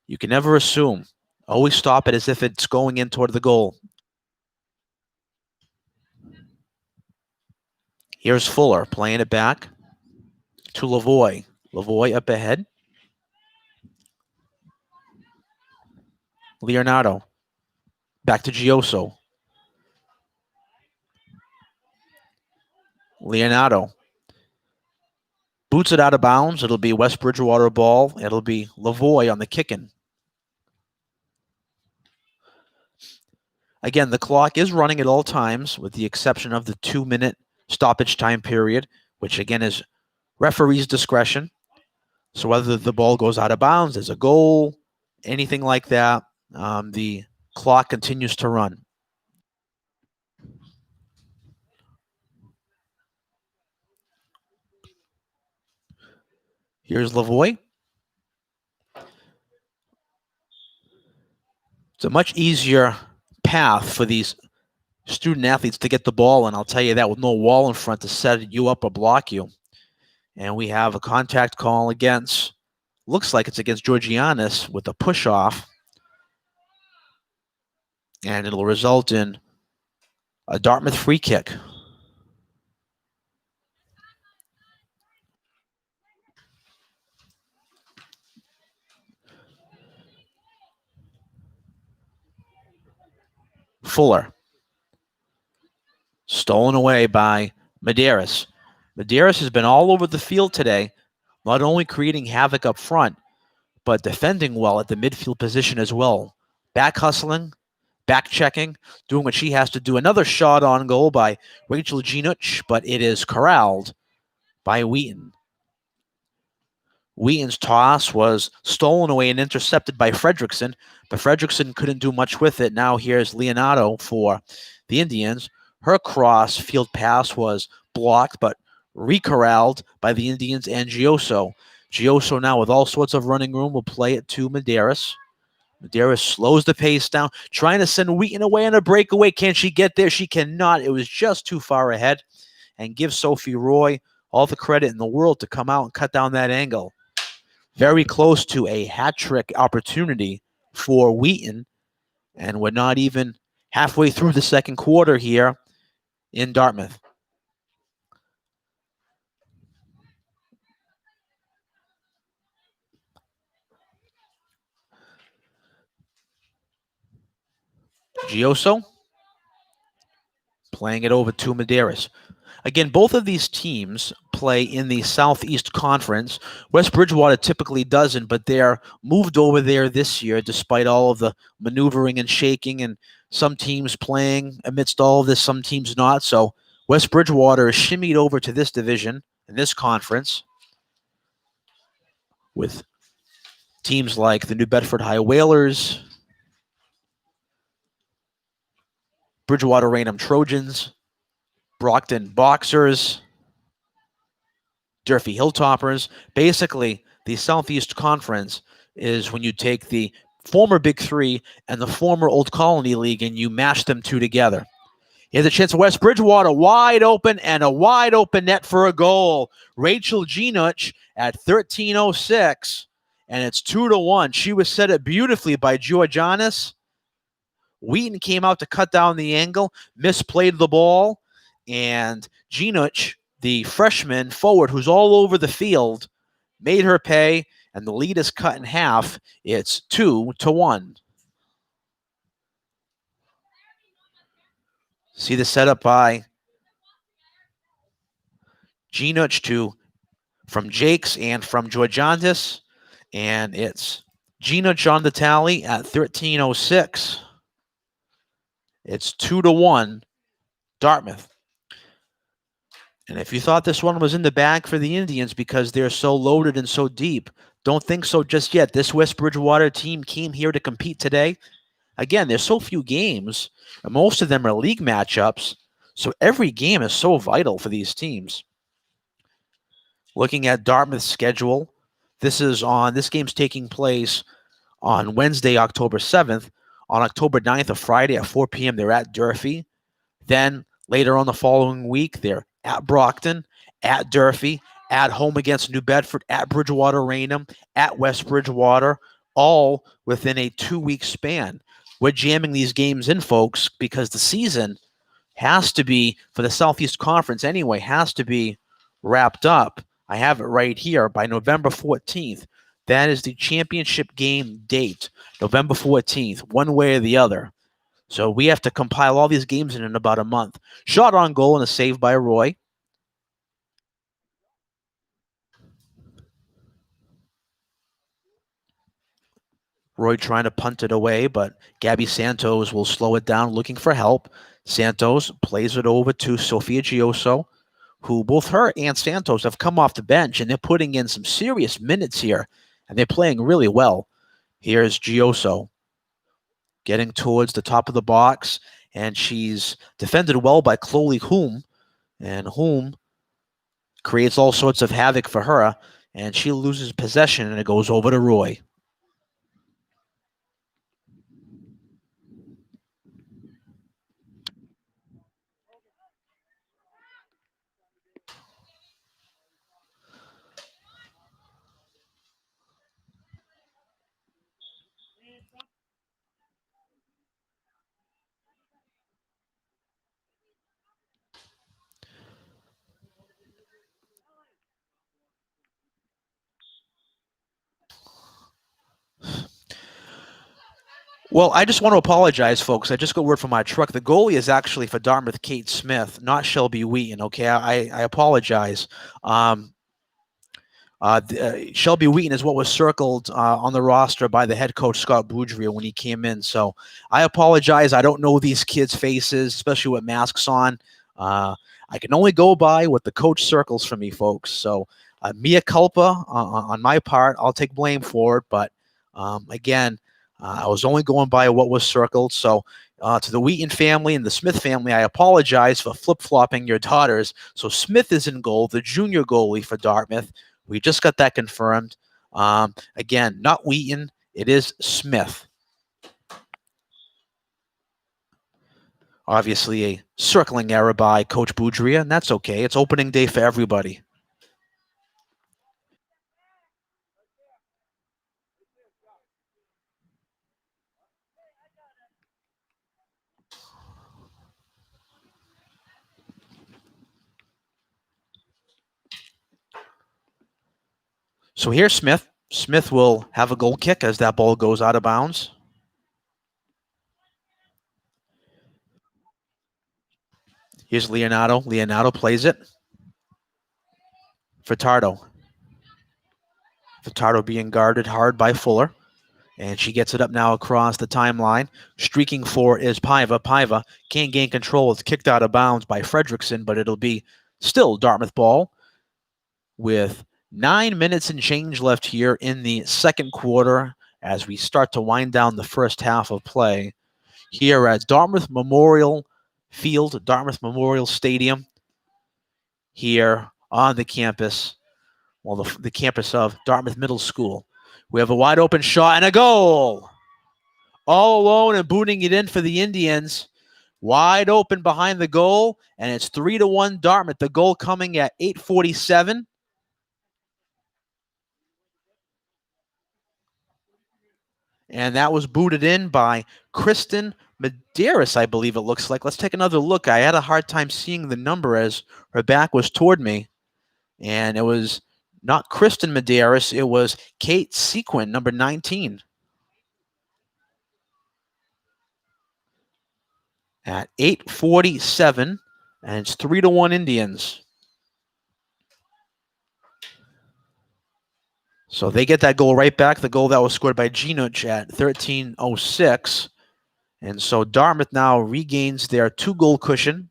you can never assume. Always stop it as if it's going in toward the goal. Here's Fuller playing it back to Lavoie. Lavoie up ahead. Leonardo. Back to Gioso. Leonardo. Boots it out of bounds. It'll be West Bridgewater ball. It'll be Lavoie on the kick-in. Again, the clock is running at all times with the exception of the 2-minute stoppage time period, which again is referee's discretion. So whether the ball goes out of bounds, there's a goal, anything like that, the clock continues to run. Here's Lavoie. It's a much easier path for these student athletes to get the ball, and I'll tell you that, with no wall in front to set you up or block you. And we have a contact call against, looks like it's against Georgianis with a push-off. And it'll result in a Dartmouth free kick. Fuller. Stolen away by Medeiros. Medeiros has been all over the field today, not only creating havoc up front, but defending well at the midfield position as well. Back hustling, back checking, doing what she has to do. Another shot on goal by Rachel Ginuch, but it is corralled by Wheaton. Wheaton's toss was stolen away and intercepted by Fredrickson, but Fredrickson couldn't do much with it. Now here's Leonardo for the Indians. Her cross field pass was blocked, but recorralled by the Indians and Gioso. Gioso now with all sorts of running room will play it to Medeiros. Medeiros slows the pace down, trying to send Wheaton away on a breakaway. Can she get there? She cannot. It was just too far ahead. And give Sophie Roy all the credit in the world to come out and cut down that angle. Very close to a hat trick opportunity for Wheaton. And we're not even halfway through the second quarter here in Dartmouth. Gioso playing it over to Medeiros. Again, both of these teams play in the Southeast Conference. West Bridgewater typically doesn't, but they're moved over there this year despite all of the maneuvering and shaking, and some teams playing amidst all of this, some teams not. So West Bridgewater is shimmied over to this division in this conference with teams like the New Bedford High Whalers, Bridgewater Raynham Trojans, Brockton Boxers, Durfee Hilltoppers. Basically, the Southeast Conference is when you take the former Big Three and the former Old Colony League and you mash them two together. Here's a chance for West Bridgewater, wide open, and a wide open net for a goal. Rachel Ginuch at 13:06, and it's 2-1. She was set up beautifully by Georgianis. Wheaton came out to cut down the angle, misplayed the ball, and Ginuch, the freshman forward who's all over the field, made her pay, and the lead is cut in half. It's 2-1. See the setup by Ginuch from Jakes and from Georgiantis, and it's Ginuch on the tally at 13:06. It's 2-1, Dartmouth. And if you thought this one was in the bag for the Indians because they're so loaded and so deep, don't think so just yet. This West Bridgewater team came here to compete today. Again, there's so few games, and most of them are league matchups, so every game is so vital for these teams. Looking at Dartmouth's schedule, this game's taking place on Wednesday, October 7th. On October 9th, a Friday at 4 p.m., they're at Durfee. Then later on the following week, they're at Brockton, at Durfee, at home against New Bedford, at Bridgewater Raynham, at West Bridgewater, all within a 2-week span. We're jamming these games in, folks, because the season has to be, for the Southeast Conference anyway, has to be wrapped up. I have it right here by November 14th. That is the championship game date, November 14th, one way or the other. So we have to compile all these games in about a month. Shot on goal and a save by Roy. Roy trying to punt it away, but Gabby Santos will slow it down, looking for help. Santos plays it over to Sophia Gioso, who both her and Santos have come off the bench, and they're putting in some serious minutes here, and they're playing really well. Here's Gioso getting towards the top of the box, and she's defended well by Chloe Hume, and Hume creates all sorts of havoc for her, and she loses possession, and it goes over to Roy. Well, I just want to apologize, folks. I just got word from my truck. The goalie is actually for Dartmouth, Kate Smith, not Shelby Wheaton. Okay, I apologize. Shelby Wheaton is what was circled on the roster by the head coach, Scott Boudreau, when he came in. So I apologize. I don't know these kids' faces, especially with masks on. I can only go by what the coach circles for me, folks. So mea culpa on my part. I'll take blame for it. But again, I was only going by what was circled. So to the Wheaton family and the Smith family, I apologize for flip-flopping your daughters. So Smith is in goal, the junior goalie for Dartmouth. We just got that confirmed. Again, not Wheaton. It is Smith. Obviously, a circling error by Coach Boudreau, and that's okay. It's opening day for everybody. So here's Smith. Smith will have a goal kick as that ball goes out of bounds. Here's Leonardo. Leonardo plays it. Furtado. Furtado being guarded hard by Fuller. And she gets it up now across the timeline. Streaking for is Paiva. Paiva can't gain control. It's kicked out of bounds by Fredrickson, but it'll be still Dartmouth ball with 9 minutes and change left here in the second quarter as we start to wind down the first half of play here at Dartmouth Memorial Field, Dartmouth Memorial Stadium here on the campus, well, the campus of Dartmouth Middle School. We have a wide open shot and a goal. All alone and booting it in for the Indians. Wide open behind the goal, and it's 3-1 Dartmouth. The goal coming at 8:47. And that was booted in by Kristen Medeiros, I believe it looks like. Let's take another look. I had a hard time seeing the number as her back was toward me. And it was not Kristen Medeiros. It was Kate Sequin, number 19. At 8:47, and it's 3-1 Indians. So they get that goal right back, the goal that was scored by Ginuch at 13:06. And so Dartmouth now regains their 2-goal cushion,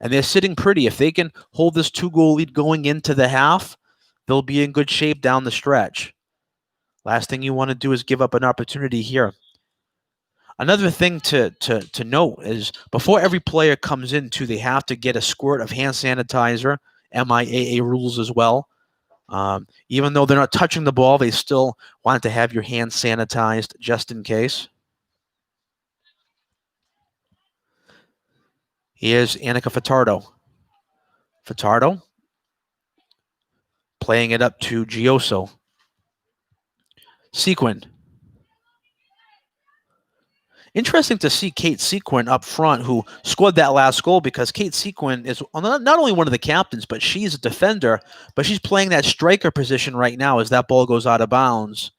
and they're sitting pretty. If they can hold this 2-goal lead going into the half, they'll be in good shape down the stretch. Last thing you want to do is give up an opportunity here. Another thing to note is before every player comes into, they have to get a squirt of hand sanitizer, MIAA rules as well. Even though they're not touching the ball, they still want to have your hands sanitized just in case. Here's Annika Furtado. Furtado playing it up to Gioso. Sequin. Interesting to see Kate Sequin up front, who scored that last goal, because Kate Sequin is not only one of the captains, but she's a defender, but she's playing that striker position right now as that ball goes out of bounds.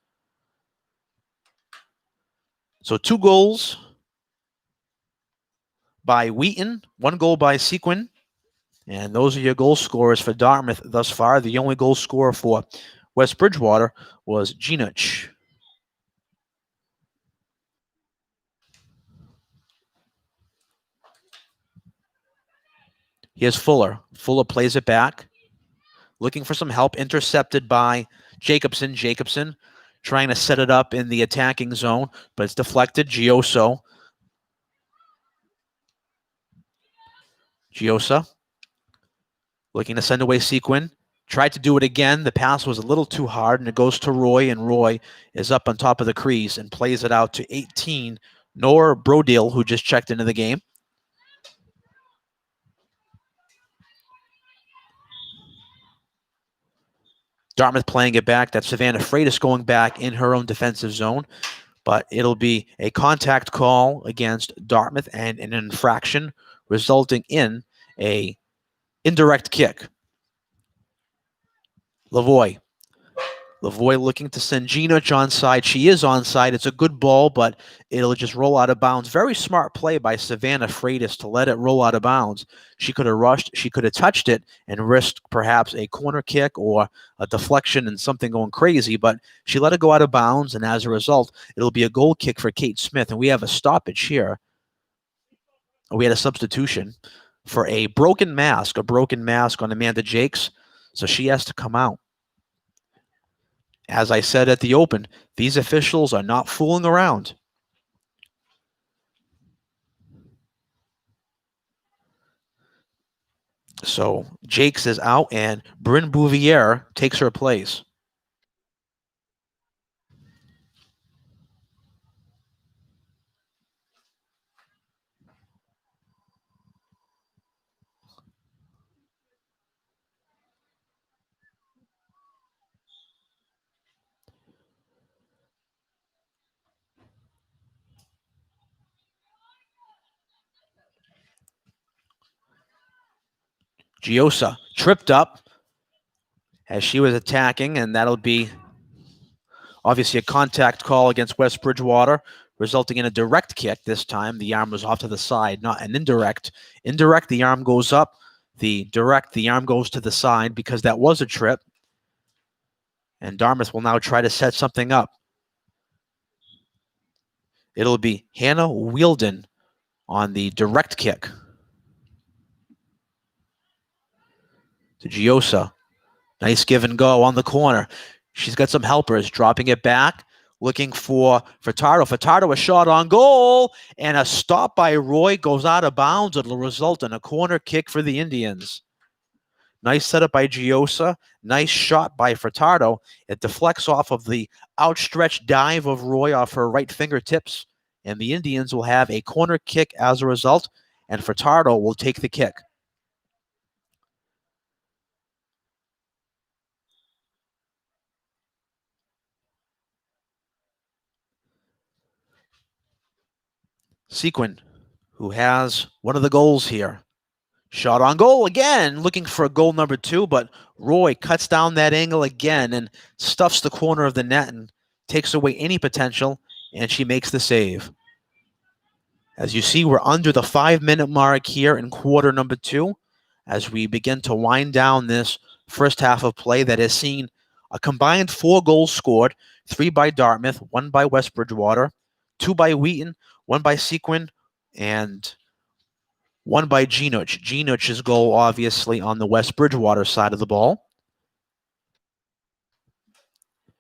So 2 goals by Wheaton, 1 goal by Sequin, and those are your goal scorers for Dartmouth thus far. The only goal scorer for West Bridgewater was Ginuch. Here's Fuller. Fuller plays it back, looking for some help, intercepted by Jacobson. Jacobson trying to set it up in the attacking zone, but it's deflected. Giosa looking to send away Sequin. Tried to do it again. The pass was a little too hard, and it goes to Roy, and Roy is up on top of the crease and plays it out to 18, Nor Brodil, who just checked into the game. Dartmouth playing it back. That's Savannah Freitas going back in her own defensive zone. But it'll be a contact call against Dartmouth and an infraction resulting in a indirect kick. Lavoie looking to send Ginoch onside. She is onside. It's a good ball, but it'll just roll out of bounds. Very smart play by Savannah Freitas to let it roll out of bounds. She could have rushed. She could have touched it and risked perhaps a corner kick or a deflection and something going crazy, but she let it go out of bounds, and as a result, it'll be a goal kick for Kate Smith, and we have a stoppage here. We had a substitution for a broken mask on Amanda Jakes, so she has to come out. As I said at the open, these officials are not fooling around. So Jakes is out, and Bryn Bouvier takes her place. Giosa tripped up as she was attacking, and that'll be obviously a contact call against West Bridgewater, resulting in a direct kick this time. The arm was off to the side, not an indirect. Indirect, the arm goes up. The direct, the arm goes to the side because that was a trip. And Dartmouth will now try to set something up. It'll be Hannah Wielden on the direct kick. To Giosa. Nice give and go on the corner. She's got some helpers, dropping it back, looking for Furtado. Furtado, a shot on goal, and a stop by Roy goes out of bounds. It'll result in a corner kick for the Indians. Nice setup by Giosa. Nice shot by Furtado. It deflects off of the outstretched dive of Roy off her right fingertips, and the Indians will have a corner kick as a result, and Furtado will take the kick. Sequin, who has one of the goals here. Shot on goal again, looking for a goal number 2, but Roy cuts down that angle again and stuffs the corner of the net and takes away any potential, and she makes the save. As you see, we're under the 5-minute mark here in quarter number 2 as we begin to wind down this first half of play that has seen a combined 4 goals scored, 3 by Dartmouth, 1 by West Bridgewater, 2 by Wheaton, 1 by Sequin, and 1 by Ginoch. Ginoch's goal, obviously, on the West Bridgewater side of the ball.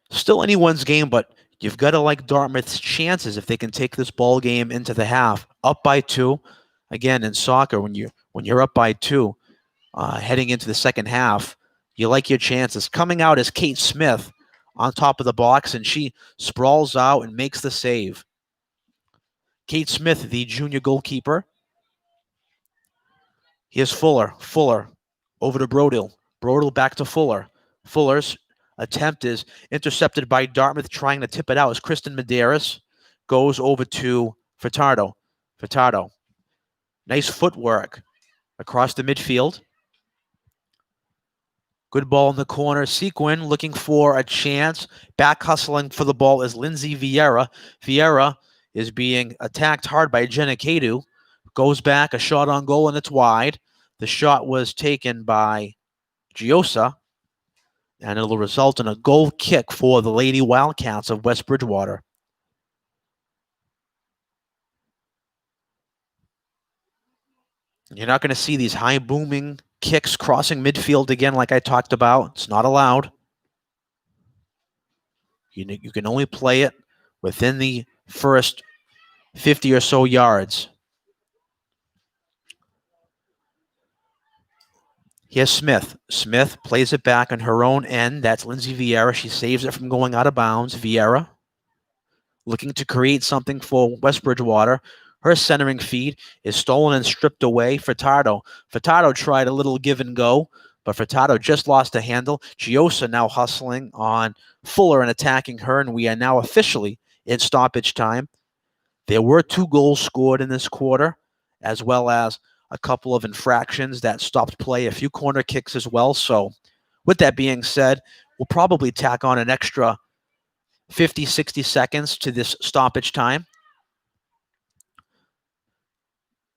Still anyone's game, but you've got to like Dartmouth's chances if they can take this ball game into the half. Up by 2. Again, in soccer, when you're up by 2, heading into the second half, you like your chances. Coming out is Kate Smith on top of the box, and she sprawls out and makes the save. Kate Smith, the junior goalkeeper. Here's Fuller. Fuller over to Brodil. Brodil back to Fuller. Fuller's attempt is intercepted by Dartmouth, trying to tip it out as Kristen Medeiros goes over to Furtado. Furtado. Nice footwork across the midfield. Good ball in the corner. Sequin looking for a chance. Back hustling for the ball is Lindsay Vieira. Vieira is being attacked hard by Jenna Cadu. Goes back, a shot on goal, and it's wide. The shot was taken by Giosa, and it'll result in a goal kick for the Lady Wildcats of West Bridgewater. You're not going to see these high booming kicks crossing midfield again like I talked about. It's not allowed. You can only play it within the first 50 or so yards. Here's Smith. Smith plays it back on her own end. That's Lindsay Vieira. She saves it from going out of bounds. Vieira looking to create something for West Bridgewater. Her centering feed is stolen and stripped away. Furtado. Furtado tried a little give and go, but Furtado just lost a handle. Chiosa now hustling on Fuller and attacking her, and we are now officially in stoppage time. There were 2 goals scored in this quarter, as well as a couple of infractions that stopped play, a few corner kicks as well. So, with that being said, we'll probably tack on an extra 50, 60 seconds to this stoppage time.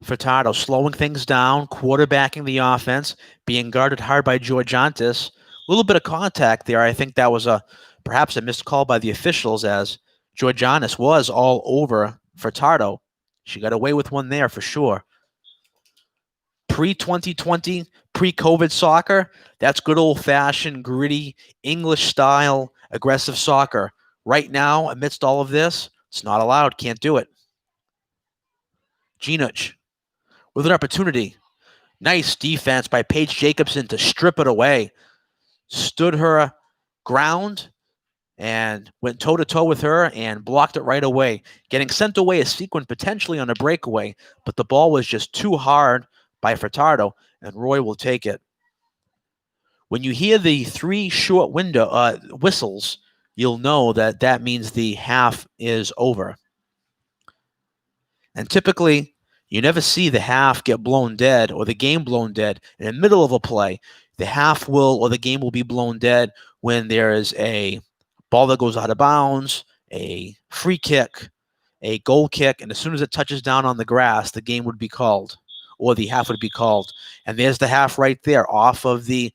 Furtado slowing things down, quarterbacking the offense, being guarded hard by Georgiantis. A little bit of contact there. I think that was perhaps a missed call by the officials, as Georgiannis was all over Furtado. She got away with one there for sure. Pre-2020, pre-COVID soccer, that's good old-fashioned, gritty, English-style, aggressive soccer. Right now, amidst all of this, it's not allowed. Can't do it. Ginoch with an opportunity. Nice defense by Paige Jacobson to strip it away. Stood her ground and went toe-to-toe with her and blocked it right away. Getting sent away a sequence potentially on a breakaway, but the ball was just too hard by Furtado, and Roy will take it. When you hear the 3 short window whistles, you'll know that that means the half is over. And typically, you never see the half get blown dead or the game blown dead in the middle of a play. The half will or the game will be blown dead when there is a ball that goes out of bounds, a free kick, a goal kick, and as soon as it touches down on the grass, the game would be called, or the half would be called. And there's the half right there off of the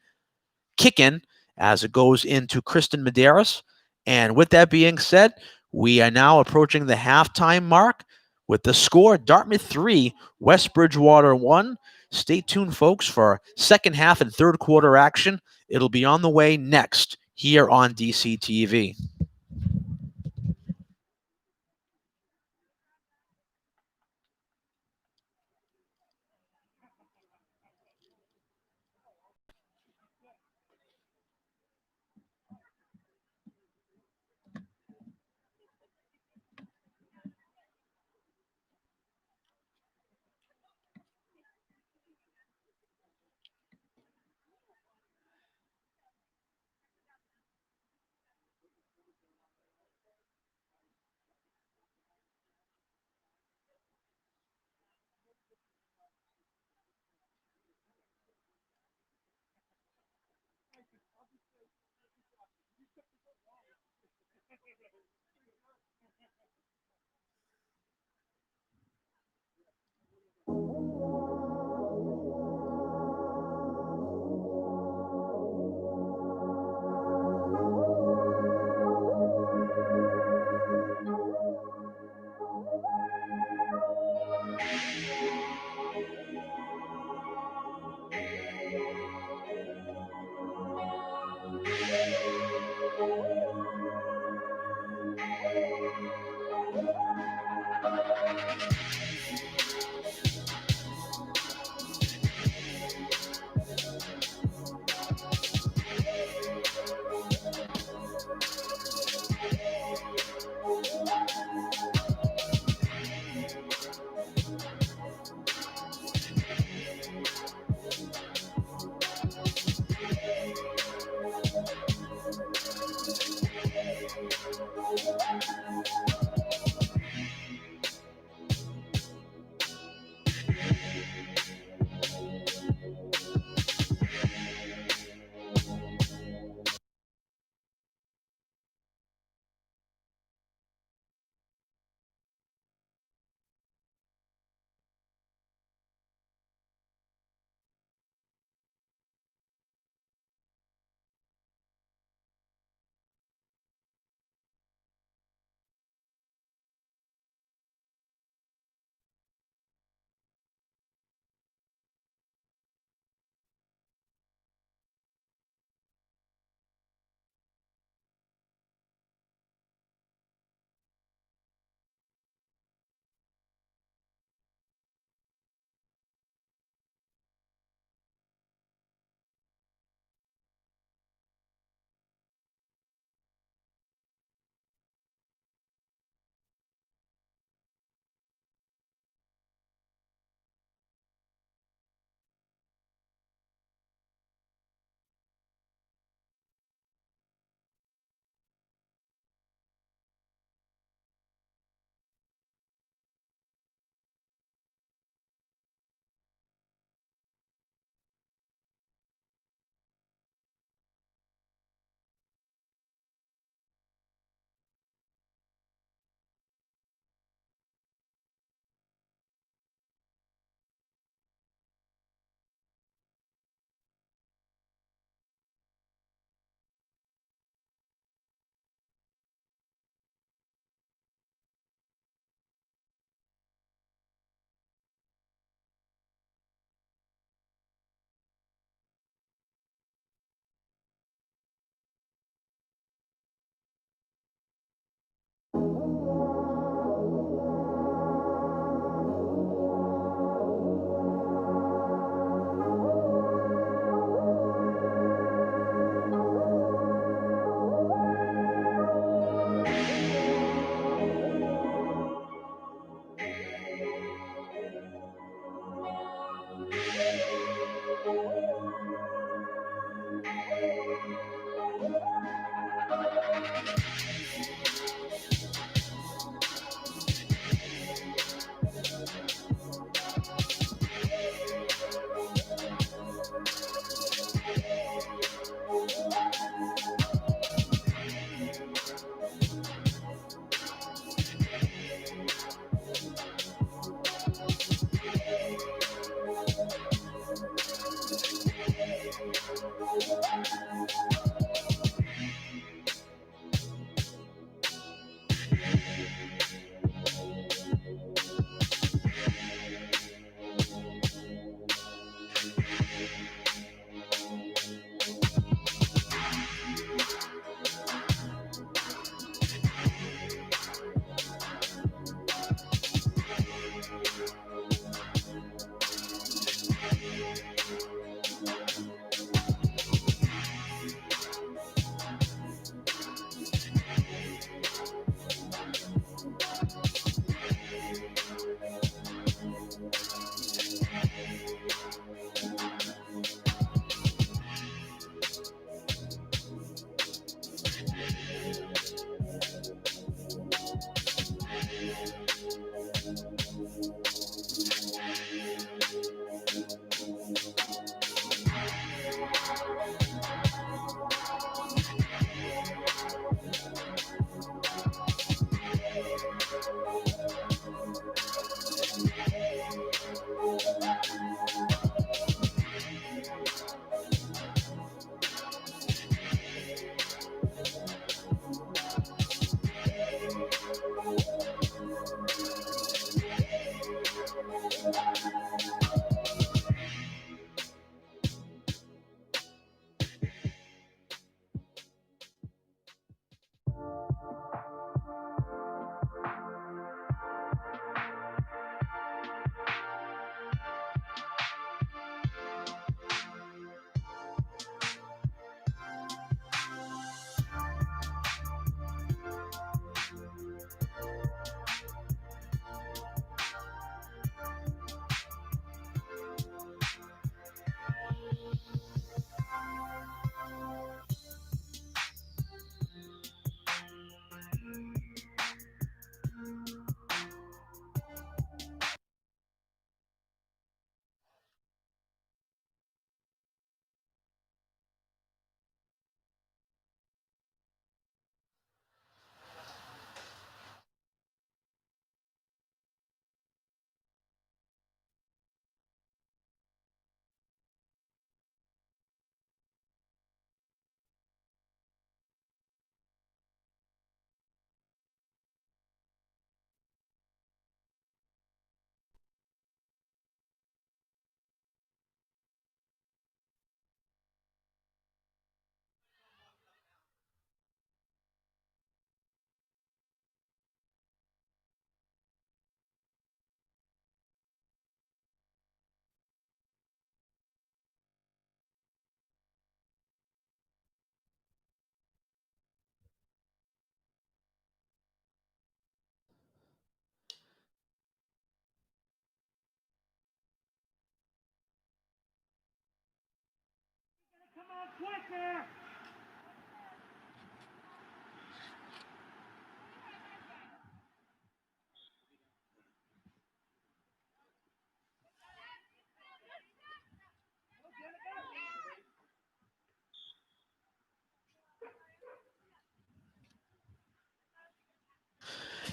kick-in as it goes into Kristen Medeiros. And with that being said, we are now approaching the halftime mark with the score, Dartmouth 3, West Bridgewater 1. Stay tuned, folks, for second half and third quarter action. It'll be on the way next here on DCTV.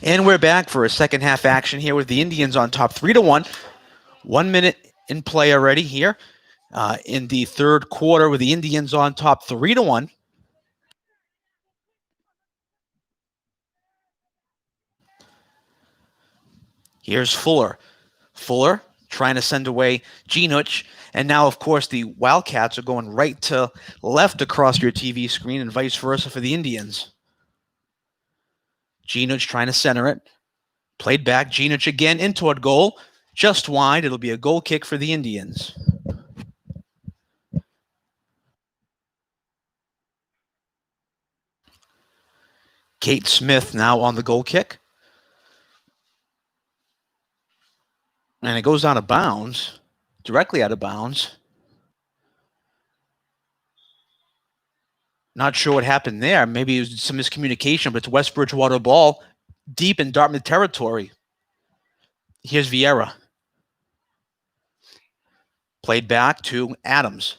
And we're back for a second half action here with the Indians on top 3-1. 1 minute in play already here in the third quarter with the Indians on top 3-1. Here's Fuller. Fuller trying to send away Gienuch. And now, of course, the Wildcats are going right to left across your TV screen and vice versa for the Indians. Gienuch trying to center it. Played back. Gienuch again in toward goal. Just wide. It'll be a goal kick for the Indians. Kate Smith now on the goal kick. And it goes out of bounds. Directly out of bounds. Not sure what happened there. Maybe it was some miscommunication, but it's West Bridgewater ball deep in Dartmouth territory. Here's Vieira. Played back to Adams.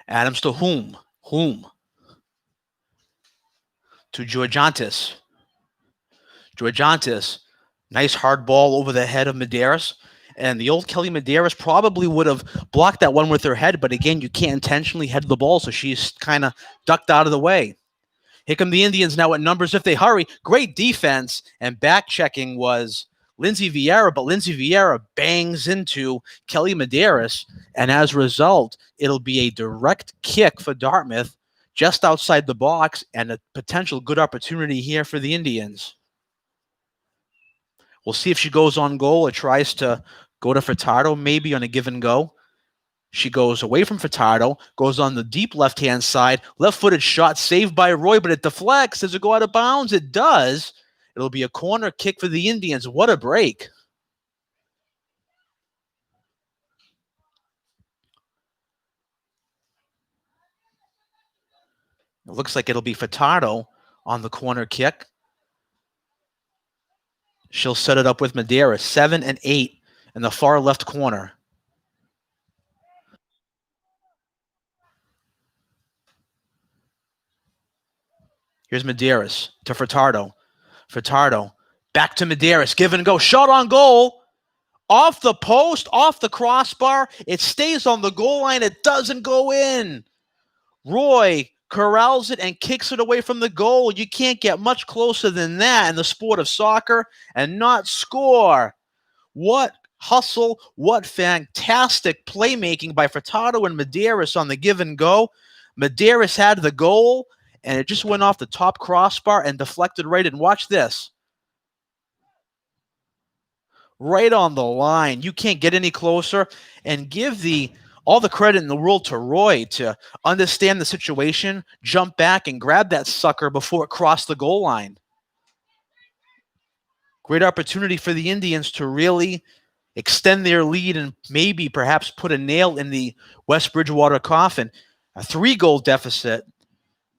Adams to whom? Whom? To Georgiantis. Georgiantis. Nice hard ball over the head of Medeiros. And the old Kelly Medeiros probably would have blocked that one with her head, but again, you can't intentionally head the ball, so she's kind of ducked out of the way. Here come the Indians now at numbers if they hurry. Great defense, and back checking was Lindsay Vieira, but Lindsay Vieira bangs into Kelly Medeiros, and as a result, it'll be a direct kick for Dartmouth just outside the box and a potential good opportunity here for the Indians. We'll see if she goes on goal or tries to go to Furtado maybe on a give and go. She goes away from Furtado, goes on the deep left-hand side, left-footed shot saved by Roy, but it deflects. Does it go out of bounds? It does. It'll be a corner kick for the Indians. What a break. It looks like it'll be Furtado on the corner kick. She'll set it up with Medeiros, 7 and 8 in the far left corner. Here's Medeiros to Furtado. Furtado back to Medeiros. Give and go. Shot on goal. Off the post, off the crossbar. It stays on the goal line. It doesn't go in. Roy corrals it and kicks it away from the goal. You can't get much closer than that in the sport of soccer and not score. What hustle, what fantastic playmaking by Furtado and Medeiros on the give and go. Medeiros had the goal, and it just went off the top crossbar and deflected right in. Watch this. Right on the line. You can't get any closer. And give all the credit in the world to Roy to understand the situation, jump back, and grab that sucker before it crossed the goal line. Great opportunity for the Indians to really extend their lead and maybe perhaps put a nail in the West Bridgewater coffin. A 3-goal deficit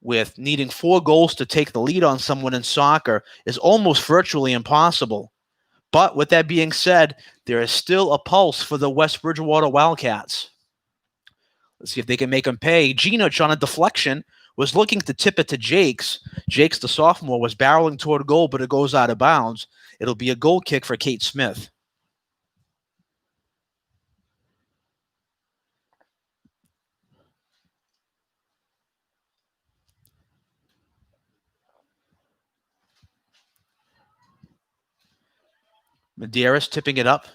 with needing 4 goals to take the lead on someone in soccer is almost virtually impossible. But with that being said, there is still a pulse for the West Bridgewater Wildcats. Let's see if they can make them pay. Ginoch on a deflection was looking to tip it to Jakes. Jakes, the sophomore, was barreling toward goal, but it goes out of bounds. It'll be a goal kick for Kate Smith. Medeiros tipping it up.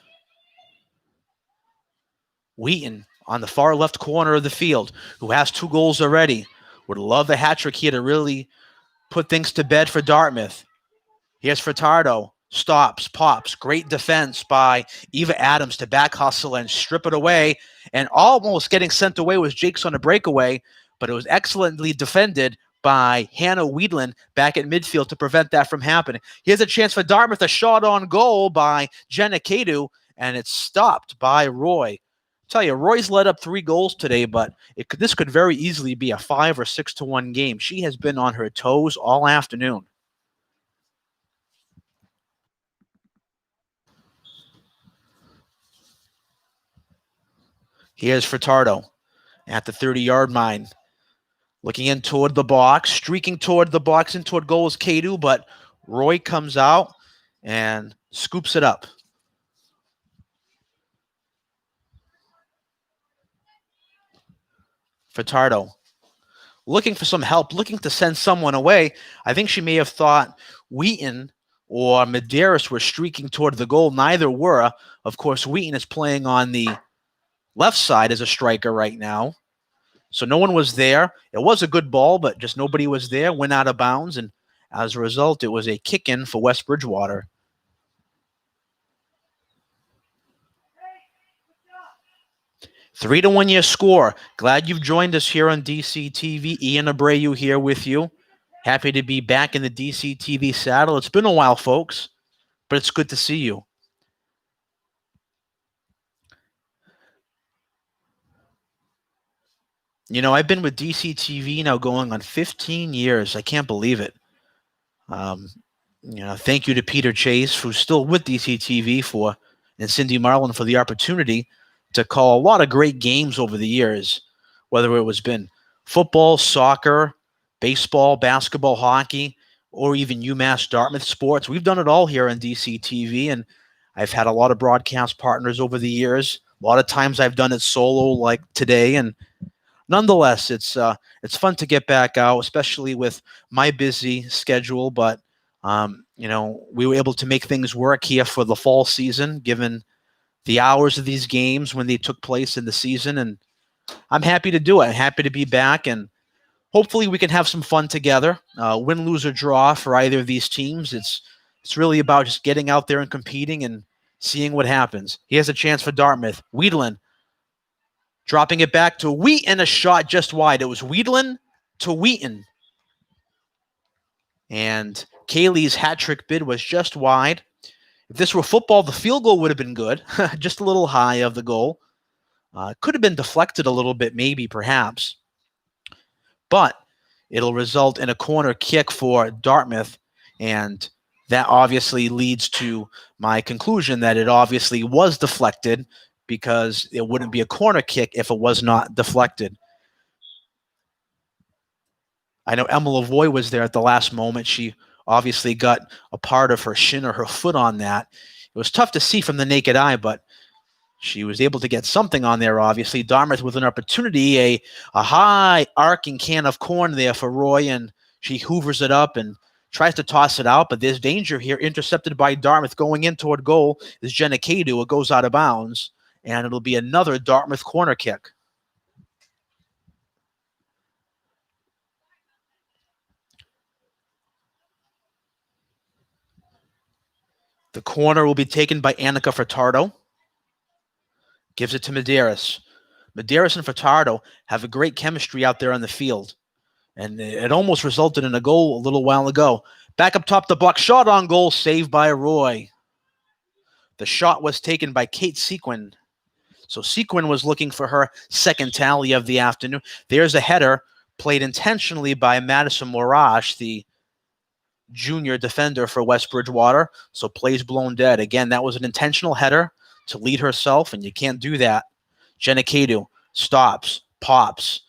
Wheaton on the far left corner of the field, who has 2 goals already. Would love a hat trick here to really put things to bed for Dartmouth. Here's Furtado. Stops, pops. Great defense by Eva Adams to back hustle and strip it away. And almost getting sent away was Jakes on a breakaway, but it was excellently defended by Hannah Weedland back at midfield to prevent that from happening. Here's a chance for Dartmouth, a shot on goal by Jenna Cadu, and it's stopped by Roy. Tell you, Roy's led up 3 goals today, but this could very easily be a 5 or 6-1 game. She has been on her toes all afternoon. Here's Furtado at the 30-yard line. Looking in toward the box, streaking toward the box and toward goal is Cadu, but Roy comes out and scoops it up. Furtado looking for some help, looking to send someone away. I think she may have thought Wheaton or Medeiros were streaking toward the goal. Neither were. Of course, Wheaton is playing on the left side as a striker right now. So no one was there. It was a good ball, but just nobody was there. Went out of bounds, and as a result, it was a kick-in for West Bridgewater. Three to 1 your score. Glad you've joined us here on DCTV. Ian Abreu here with you. Happy to be back in the DCTV saddle. It's been a while, folks, but it's good to see you. You know, I've been with DCTV now going on 15 years. I can't believe it. Thank you to Peter Chase, who's still with DCTV, and Cindy Marlin for the opportunity to call a lot of great games over the years, whether it was been football, soccer, baseball, basketball, hockey, or even UMass Dartmouth sports. We've done it all here on DCTV, and I've had a lot of broadcast partners over the years. A lot of times I've done it solo like today, and nonetheless, it's fun to get back out, especially with my busy schedule. But we were able to make things work here for the fall season, given the hours of these games when they took place in the season. And I'm happy to do it. I'm happy to be back, and hopefully we can have some fun together. Win, lose, or draw for either of these teams. It's really about just getting out there and competing and seeing what happens. Here's a chance for Dartmouth. Weedland dropping it back to Wheaton, a shot just wide. It was Weedland to Wheaton. And Kaylee's hat trick bid was just wide. If this were football, the field goal would have been good. Just a little high of the goal. Could have been deflected a little bit, maybe, perhaps. But it'll result in a corner kick for Dartmouth. And that obviously leads to my conclusion that it obviously was deflected, because it wouldn't be a corner kick if it was not deflected. I know Emma Lavoie was there at the last moment. She obviously got a part of her shin or her foot on that. It was tough to see from the naked eye, but she was able to get something on there, obviously. Dartmouth with an opportunity, a high arcing can of corn there for Roy, and she hoovers it up and tries to toss it out, but there's danger here. Intercepted by Dartmouth. Going in toward goal is Jenna Cadu. It goes out of bounds, and it'll be another Dartmouth corner kick. The corner will be taken by Annika Furtado. Gives it to Medeiros. Medeiros and Furtado have a great chemistry out there on the field, and it almost resulted in a goal a little while ago. Back up top, the block shot on goal, saved by Roy. The shot was taken by Kate Sequin. So Sequin was looking for her second tally of the afternoon. There's a header played intentionally by Madison Morash, the junior defender for West Bridgewater. So plays blown dead. Again, that was an intentional header to lead herself, and you can't do that. Jenna Cadu stops, pops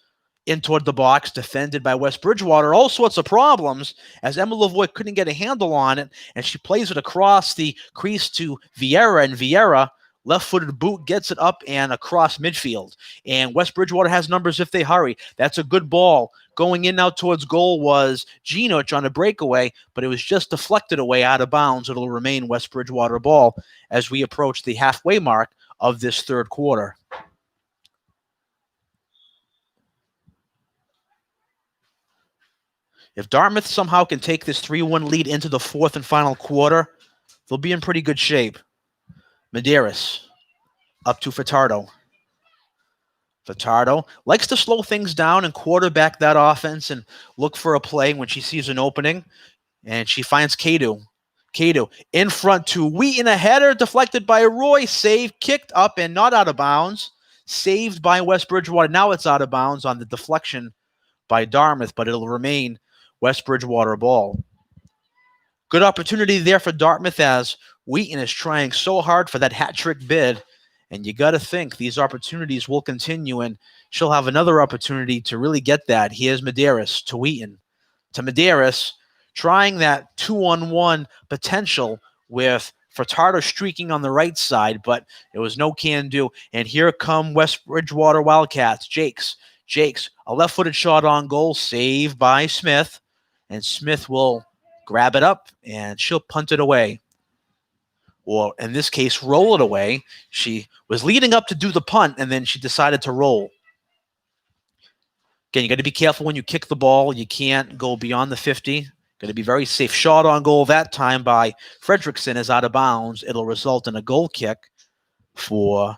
in toward the box, defended by West Bridgewater. All sorts of problems as Emma Lavoie couldn't get a handle on it, and she plays it across the crease to Vieira, and Vieira, left-footed boot, gets it up and across midfield. And West Bridgewater has numbers if they hurry. That's a good ball. Going in now towards goal was Ginoch on a breakaway, but it was just deflected away out of bounds. It'll remain West Bridgewater ball as we approach the halfway mark of this third quarter. If Dartmouth somehow can take this 3-1 lead into the fourth and final quarter, they'll be in pretty good shape. Medeiros up to Furtado. Furtado likes to slow things down and quarterback that offense and look for a play when she sees an opening. And she finds Cadu. Cadu in front to Wheaton, a header deflected by Roy. Save, kicked up and not out of bounds. Saved by West Bridgewater. Now it's out of bounds on the deflection by Dartmouth, but it'll remain West Bridgewater ball. Good opportunity there for Dartmouth as Wheaton is trying so hard for that hat trick bid. And you got to think these opportunities will continue, and she'll have another opportunity to really get that. Here's Medeiros to Wheaton. To Medeiros, trying that 2-on-1 potential with Furtado streaking on the right side, but it was no can do. And here come West Bridgewater Wildcats. Jakes, a left-footed shot on goal, saved by Smith. And Smith will grab it up, and she'll punt it away. Or in this case, roll it away. She was leading up to do the punt, and then she decided to roll. Again, you got to be careful when you kick the ball. You can't go beyond the 50. Got to be very safe. Shot on goal that time by Fredrickson is out of bounds. It'll result in a goal kick for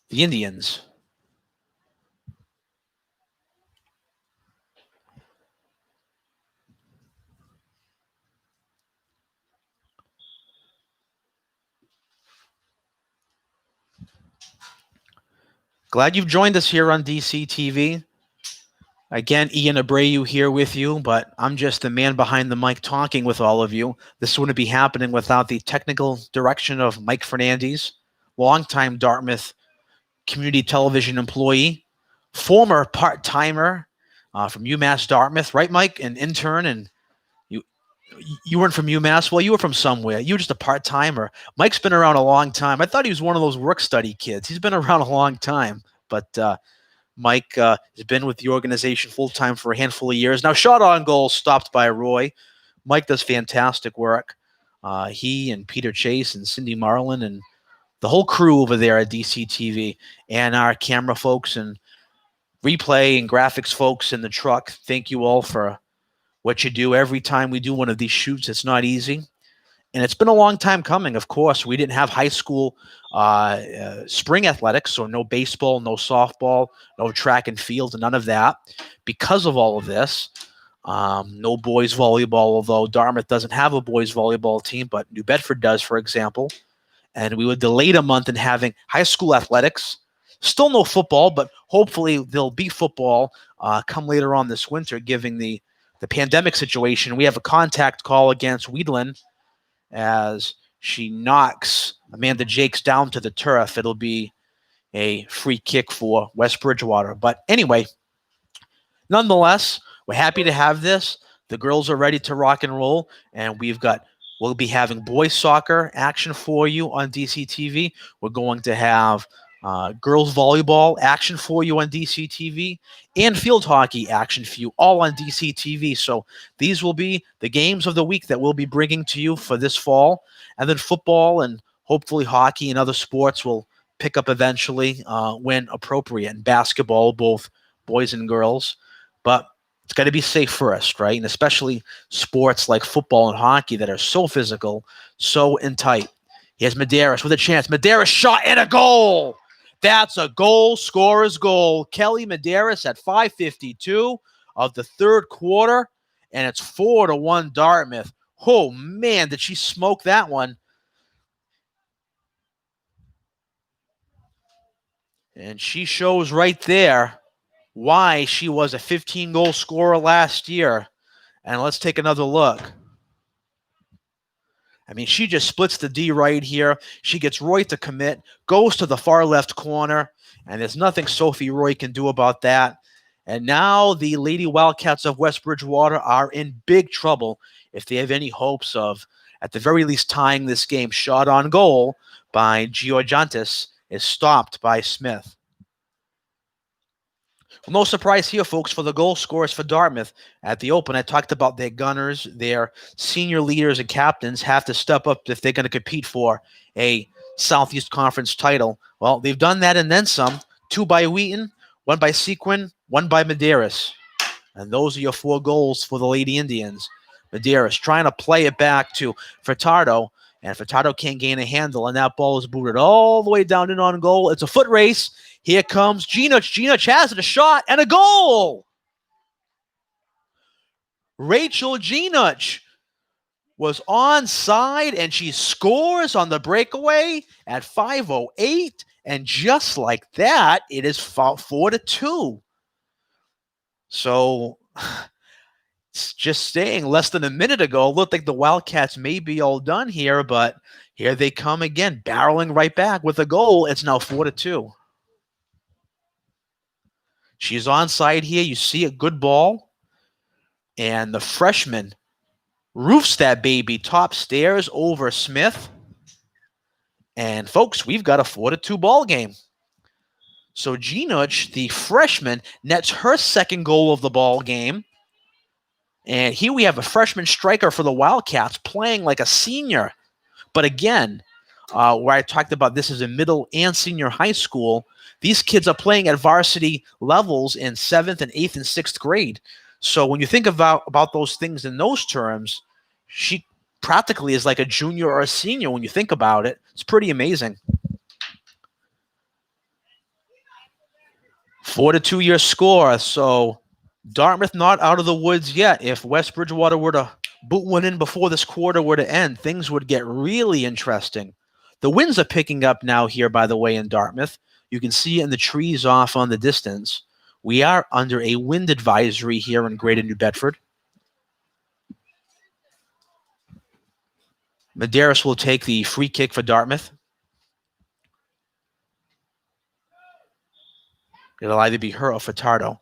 the Indians. Glad you've joined us here on DC TV. Again, Ian Abreu here with you, but I'm just the man behind the mic talking with all of you. This wouldn't be happening without the technical direction of Mike Fernandez, longtime Dartmouth community television employee, former part-timer from UMass Dartmouth, right, Mike? An intern, and you weren't from UMass? Well, you were from somewhere. You were just a part-timer. Mike's been around a long time. I thought he was one of those work-study kids. He's been around a long time, but Mike has been with the organization full-time for a handful of years. Now, shot on goal stopped by Roy. Mike does fantastic work. He and Peter Chase and Cindy Marlin and the whole crew over there at DC TV and our camera folks and replay and graphics folks in the truck. Thank you all for what you do every time we do one of these shoots. It's not easy. And it's been a long time coming, of course. We didn't have high school spring athletics, so no baseball, no softball, no track and field, none of that. Because of all of this, no boys volleyball, although Dartmouth doesn't have a boys volleyball team, but New Bedford does, for example. And we were delayed a month in having high school athletics. Still no football, but hopefully there'll be football come later on this winter, given the pandemic situation. We have a contact call against Weedland as she knocks Amanda Jakes down to the turf. It'll be a free kick for West Bridgewater. But anyway, nonetheless, we're happy to have this. The girls are ready to rock and roll, and we'll be having boys soccer action for you on DCTV. We're going to have girls volleyball action for you on DCTV, and field hockey action for you all on DCTV. So these will be the games of the week that we'll be bringing to you for this fall, and then football and hopefully hockey and other sports will pick up eventually when appropriate, and basketball, both boys and girls. But it's got to be safe first, right? And especially sports like football and hockey that are so physical, so in tight. Here's Medeiros with a chance. Medeiros shot and a goal. That's a goal scorer's goal. Kelly Medeiros at 5:52 of the third quarter, and it's 4-1 Dartmouth. Oh, man, did she smoke that one. And she shows right there why she was a 15-goal scorer last year. And let's take another look. I mean, she just splits the D right here. She gets Roy to commit, goes to the far left corner, and there's nothing Sophie Roy can do about that. And now the Lady Wildcats of West Bridgewater are in big trouble if they have any hopes of, at the very least, tying this game. Shot on goal by Georgiantis is stopped by Smith. Well, no surprise here, folks, for the goal scorers for Dartmouth. At the open, I talked about their gunners, their senior leaders and captains have to step up if they're going to compete for a Southeast Conference title. Well, they've done that and then some. 2 by Wheaton, 1 by Sequin, 1 by Medeiros. And those are your 4 goals for the Lady Indians. Medeiros trying to play it back to Furtado, and Furtado can't gain a handle, and that ball is booted all the way down in on goal. It's a foot race. Here comes Ginoch. Ginoch has it, a shot, and a goal. Rachel Ginoch was onside, and she scores on the breakaway at 5:08, and just like that, it is 4-2. So it's just saying less than a minute ago, it looked like the Wildcats may be all done here, but here they come again, barreling right back with a goal. It's now 4-2. She's onside here. You see a good ball. And the freshman roofs that baby top stairs over Smith. And, folks, we've got a 4-2 ball game. So Ginoch, the freshman, nets her second goal of the ball game. And here we have a freshman striker for the Wildcats playing like a senior. But again, where I talked about this is in middle and senior high school, these kids are playing at varsity levels in 7th and 8th and 6th grade. So when you think about those things in those terms, she practically is like a junior or a senior when you think about it. It's pretty amazing. 4-2 your score. So Dartmouth not out of the woods yet. If West Bridgewater were to boot one in before this quarter were to end, things would get really interesting. The winds are picking up now here, by the way, in Dartmouth. You can see in the trees off on the distance. We are under a wind advisory here in Greater New Bedford. Medeiros will take the free kick for Dartmouth. It'll either be her or Furtado.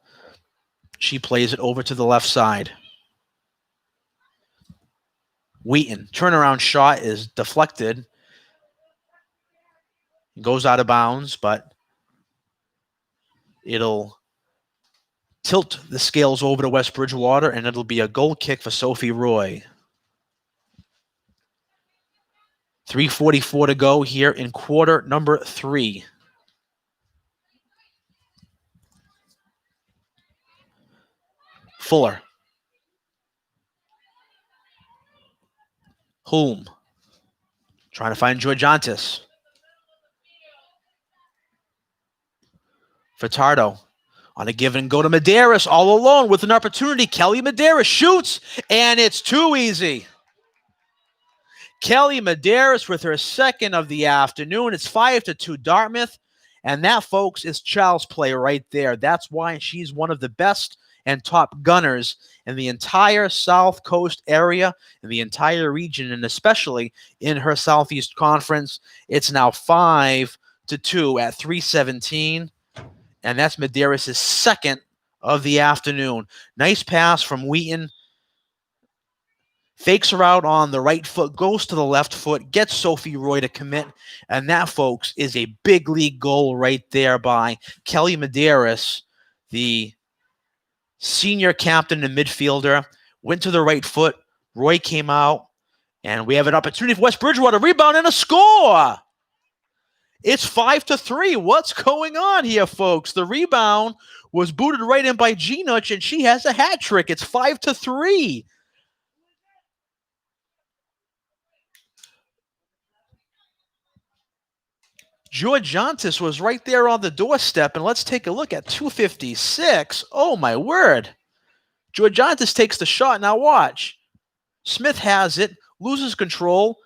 She plays it over to the left side. Wheaton, turnaround shot is deflected. Goes out of bounds, but it'll tilt the scales over to West Bridgewater, and it'll be a goal kick for Sophie Roy. 3:44 to go here in quarter number 3. Fuller. Hulme. Trying to find Georgiantis. Furtado on a give and go to Medeiros all alone with an opportunity. Kelly Medeiros shoots, and it's too easy. Kelly Medeiros with her second of the afternoon. It's 5-2 Dartmouth, and that, folks, is child's play right there. That's why she's one of the best and top gunners in the entire South Coast area, in the entire region, and especially in her Southeast Conference. It's now 5-2 at 3:17, and that's Medeiros' second of the afternoon. Nice pass from Wheaton. Fakes her out on the right foot, goes to the left foot, gets Sophie Roy to commit, and that, folks, is a big league goal right there by Kelly Medeiros, the senior captain and midfielder. Went to the right foot, Roy came out, and we have an opportunity for West Bridgewater, rebound and a score! It's 5-3. What's going on here, folks? The rebound was booted right in by Ginuch, and she has a hat trick. It's 5-3. Georgiantis was right there on the doorstep, and let's take a look at 2:56. Oh, my word. Georgiantis takes the shot. Now watch. Smith has it, loses control,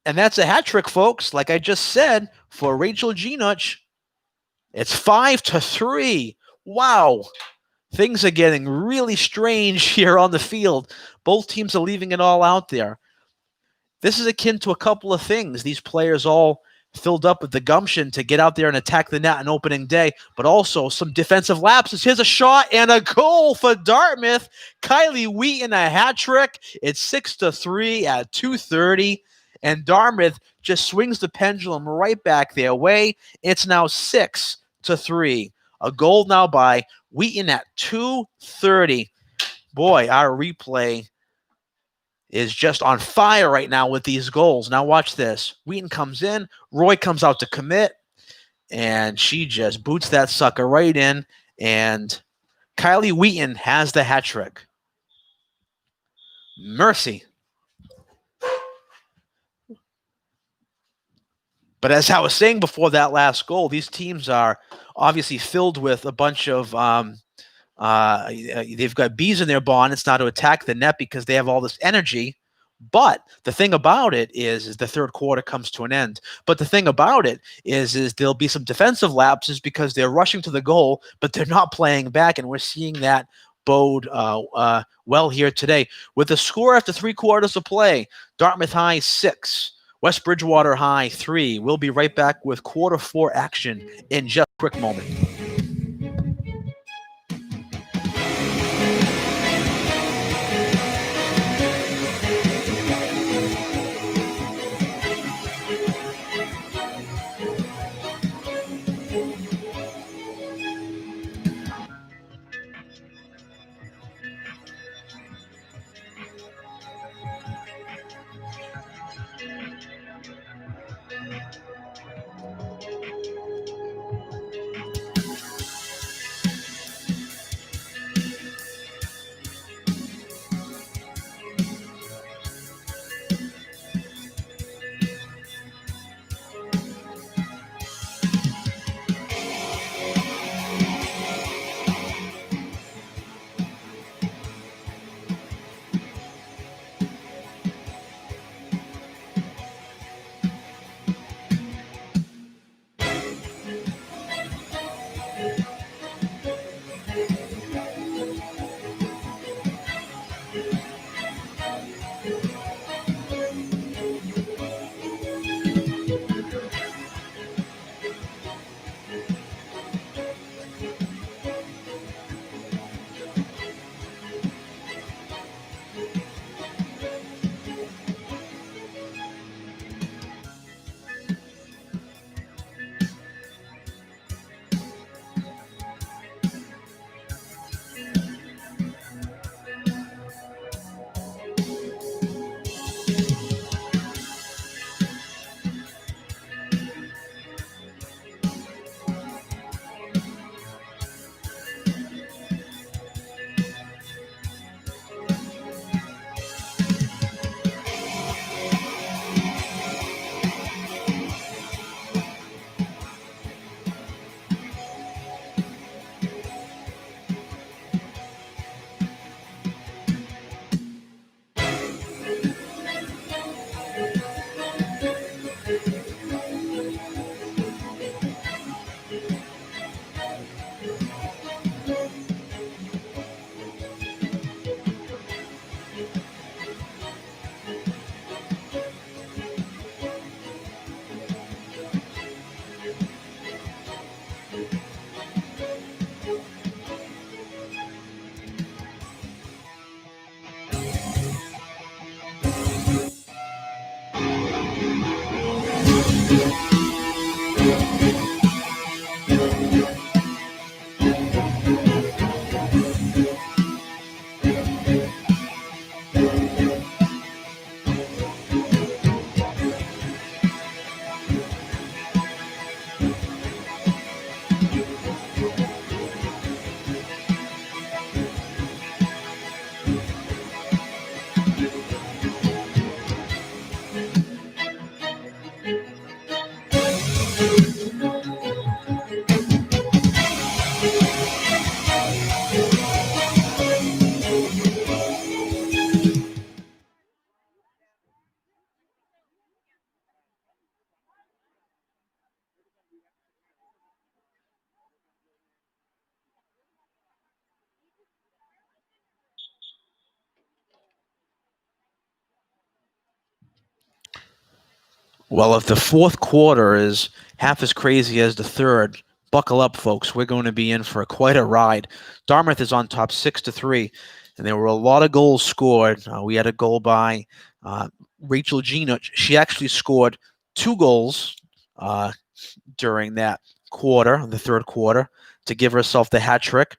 and that's a hat trick, folks. Like I just said, for Rachel Ginuch. It's 5-3. Wow. Things are getting really strange here on the field. Both teams are leaving it all out there. This is akin to a couple of things. These players all filled up with the gumption to get out there and attack the net on opening day, but also some defensive lapses. Here's a shot and a goal for Dartmouth. Kylie Wheaton, a hat trick. It's 6-3 at 2:30, and Dartmouth just swings the pendulum right back their way. It's now 6-3. A goal now by Wheaton at 2:30. Boy, our replay is just on fire right now with these goals. Now watch this. Wheaton comes in. Roy comes out to commit, and she just boots that sucker right in, and Kylie Wheaton has the hat trick. Mercy. But as I was saying before that last goal, these teams are obviously filled with a bunch of they've got bees in their bonnets now to attack the net because they have all this energy. But the thing about it is the third quarter comes to an end. But the thing about it is there'll be some defensive lapses because they're rushing to the goal, but they're not playing back, and we're seeing that bode well here today. With the score after 3 quarters of play, Dartmouth High 6, West Bridgewater High 3. We'll be right back with quarter 4 action in just a quick moment. Well, if the fourth quarter is half as crazy as the third, buckle up, folks. We're going to be in for quite a ride. Dartmouth is on top 6-3, and there were a lot of goals scored. We had a goal by Rachel Gina. She actually scored 2 goals during that quarter, the third quarter, to give herself the hat trick.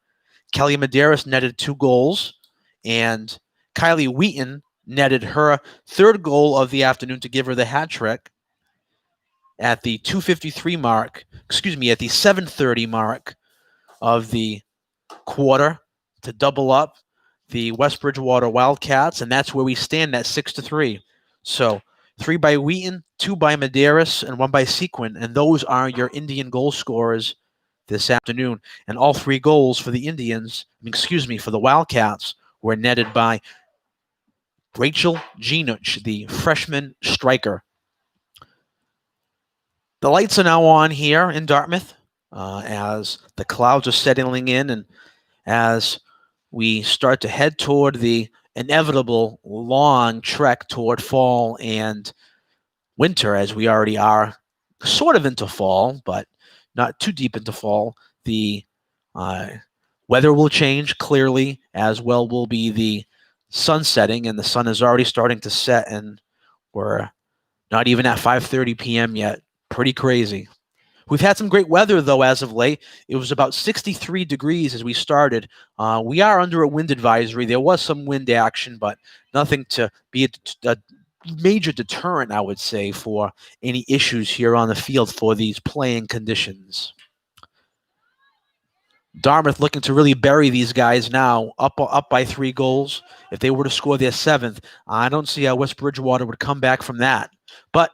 Kelly Medeiros netted 2 goals, and Kylie Wheaton netted her third goal of the afternoon to give her the hat trick at the 2:53 mark, at the 7:30 mark of the quarter to double up the West Bridgewater Wildcats, and that's where we stand at 6-3. So 3 by Wheaton, 2 by Medeiros, and 1 by Sequin, and those are your Indian goal scorers this afternoon. And all 3 goals for the for the Wildcats, were netted by Rachel Ginuch, the freshman striker. The lights are now on here in Dartmouth as the clouds are settling in and as we start to head toward the inevitable long trek toward fall and winter, as we already are sort of into fall, but not too deep into fall. The weather will change clearly, as well will be the sun setting, and the sun is already starting to set, and we're not even at 5:30 p.m. yet. Pretty crazy. We've had some great weather, though, as of late. It was about 63 degrees as we started. We are under a wind advisory. There was some wind action, but nothing to be a major deterrent, I would say, for any issues here on the field for these playing conditions. Dartmouth looking to really bury these guys now, up by 3 goals. If they were to score their 7th, I don't see how West Bridgewater would come back from that. But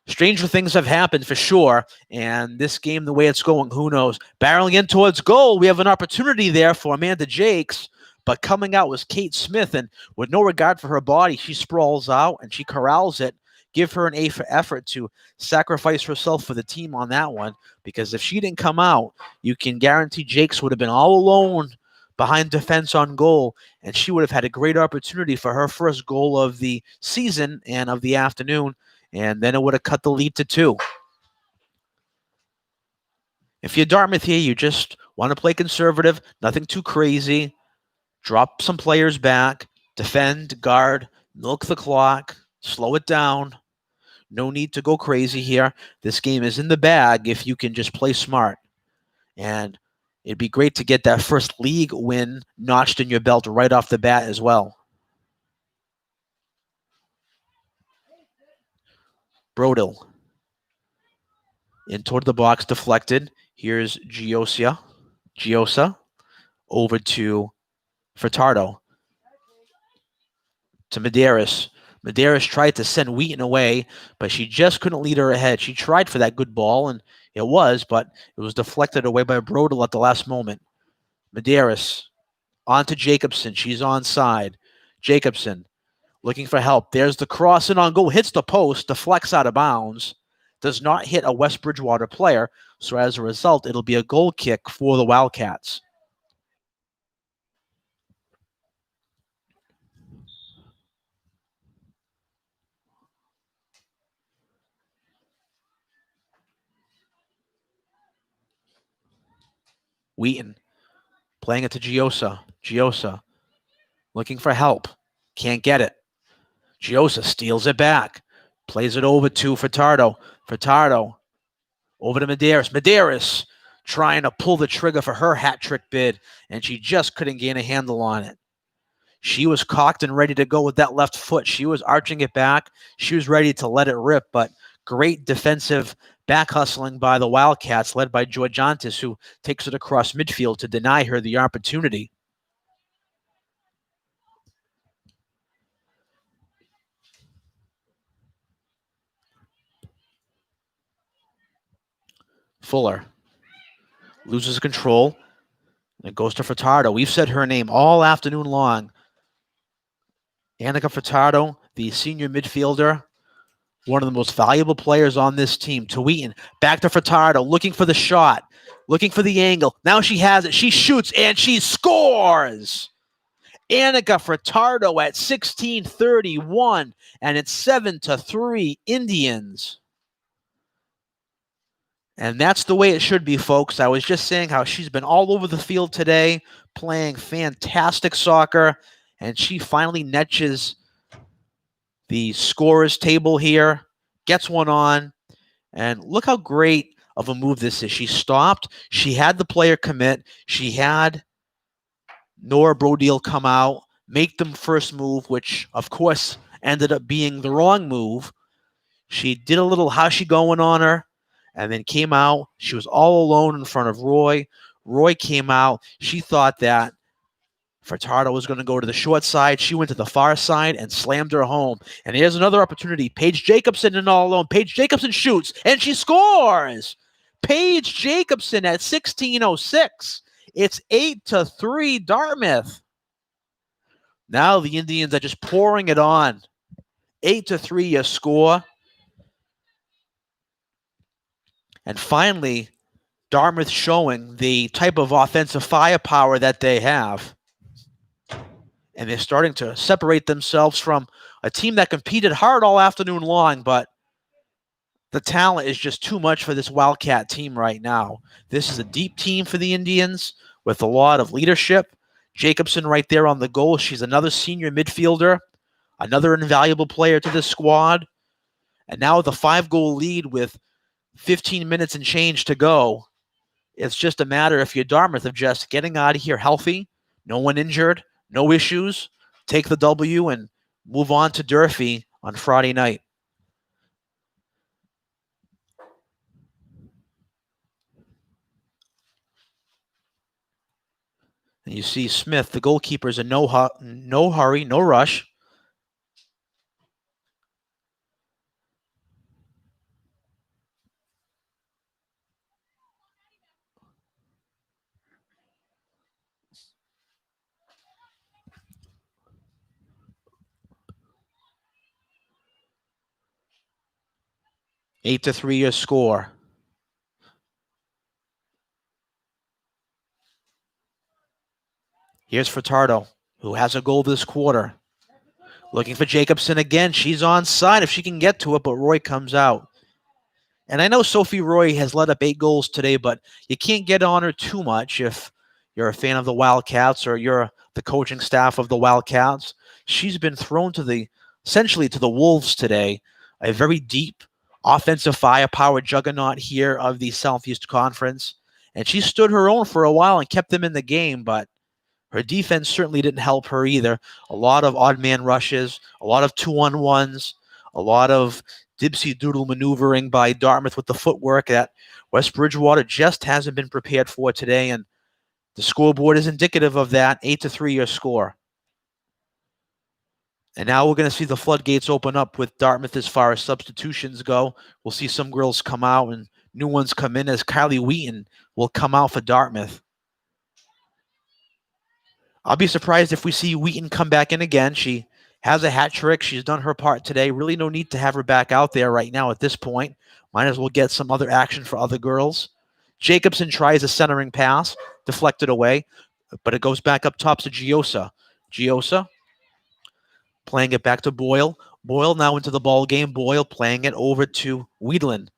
stranger things have happened for sure, and this game, the way it's going, who knows? Barreling in towards goal, we have an opportunity there for Amanda Jakes, but coming out was Kate Smith, and with no regard for her body, she sprawls out and she corrals it. Give her an A for effort to sacrifice herself for the team on that one, because if she didn't come out, you can guarantee Jakes would have been all alone behind defense on goal, and she would have had a great opportunity for her first goal of the season and of the afternoon, and then it would have cut the lead to 2. If you're Dartmouth here, you just want to play conservative, nothing too crazy, drop some players back, defend, guard, milk the clock, slow it down. No need to go crazy here. This game is in the bag if you can just play smart. And it'd be great to get that first league win notched in your belt right off the bat as well. Brodel in toward the box, deflected. Here's Giosa over to Furtado. To Medeiros. Medeiros tried to send Wheaton away, but she just couldn't lead her ahead. She tried for that good ball, and it was, but it was deflected away by Brodel at the last moment. Medeiros on to Jacobson. She's onside. Jacobson looking for help. There's the cross in on goal. Hits the post, deflects out of bounds. Does not hit a West Bridgewater player. So as a result, it'll be a goal kick for the Wildcats. Wheaton playing it to Giosa. Giosa looking for help. Can't get it. Giosa steals it back. Plays it over to Furtado. Furtado over to Medeiros. Medeiros trying to pull the trigger for her hat trick bid, and she just couldn't gain a handle on it. She was cocked and ready to go with that left foot. She was arching it back. She was ready to let it rip, but great defensive back hustling by the Wildcats, led by Georgiantis, who takes it across midfield to deny her the opportunity. Fuller loses control. It goes to Furtado. We've said her name all afternoon long. Annika Furtado, the senior midfielder, one of the most valuable players on this team. To Wheaton, back to Furtado, looking for the shot, looking for the angle. Now she has it. She shoots and she scores. Annika Furtado at 16:31, and it's 7-3 Indians. And that's the way it should be, folks. I was just saying how she's been all over the field today, playing fantastic soccer, and she finally netches the scorers table here, gets one on, and look how great of a move this is. She stopped. She had the player commit. She had Nora Brodeel come out, make them first move, which, of course, ended up being the wrong move. She did a little how's she going on her, and then came out. She was all alone in front of Roy. Roy came out. She thought that Furtado was going to go to the short side. She went to the far side and slammed her home. And here's another opportunity. Paige Jacobson in all alone. Paige Jacobson shoots, and she scores. Paige Jacobson at 16:06. It's 8-3 Dartmouth. Now the Indians are just pouring it on. 8-3 your score. And finally, Dartmouth showing the type of offensive firepower that they have. And they're starting to separate themselves from a team that competed hard all afternoon long, but the talent is just too much for this Wildcat team right now. This is a deep team for the Indians with a lot of leadership. Jacobson right there on the goal. She's another senior midfielder, another invaluable player to this squad. And now with a 5-goal lead with 15 minutes and change to go, it's just a matter, if you're Dartmouth, of just getting out of here healthy, no one injured, no issues, take the W and move on to Durfee on Friday night. And you see Smith, the goalkeeper's in no hurry, no rush. Eight to 3 your score. Here's Furtado, who has a goal this quarter. Looking for Jacobson again. She's onside if she can get to it, but Roy comes out. And I know Sophie Roy has let up 8 goals today, but you can't get on her too much if you're a fan of the Wildcats or you're the coaching staff of the Wildcats. She's been thrown to essentially to the wolves today. A very deep offensive firepower juggernaut here of the Southeast Conference. And she stood her own for a while and kept them in the game, but her defense certainly didn't help her either. A lot of odd man rushes, a lot of 2-on-1s, a lot of dipsy-doodle maneuvering by Dartmouth with the footwork that West Bridgewater just hasn't been prepared for today, and the scoreboard is indicative of that. 8-3 your score. And now we're going to see the floodgates open up with Dartmouth as far as substitutions go. We'll see some girls come out and new ones come in, as Kylie Wheaton will come out for Dartmouth. I'll be surprised if we see Wheaton come back in again. She has a hat trick. She's done her part today. Really no need to have her back out there right now at this point. Might as well get some other action for other girls. Jacobson tries a centering pass, deflected away, but it goes back up top to Giosa. Giosa playing it back to Boyle. Boyle now into the ball game. Boyle playing it over to Weedland.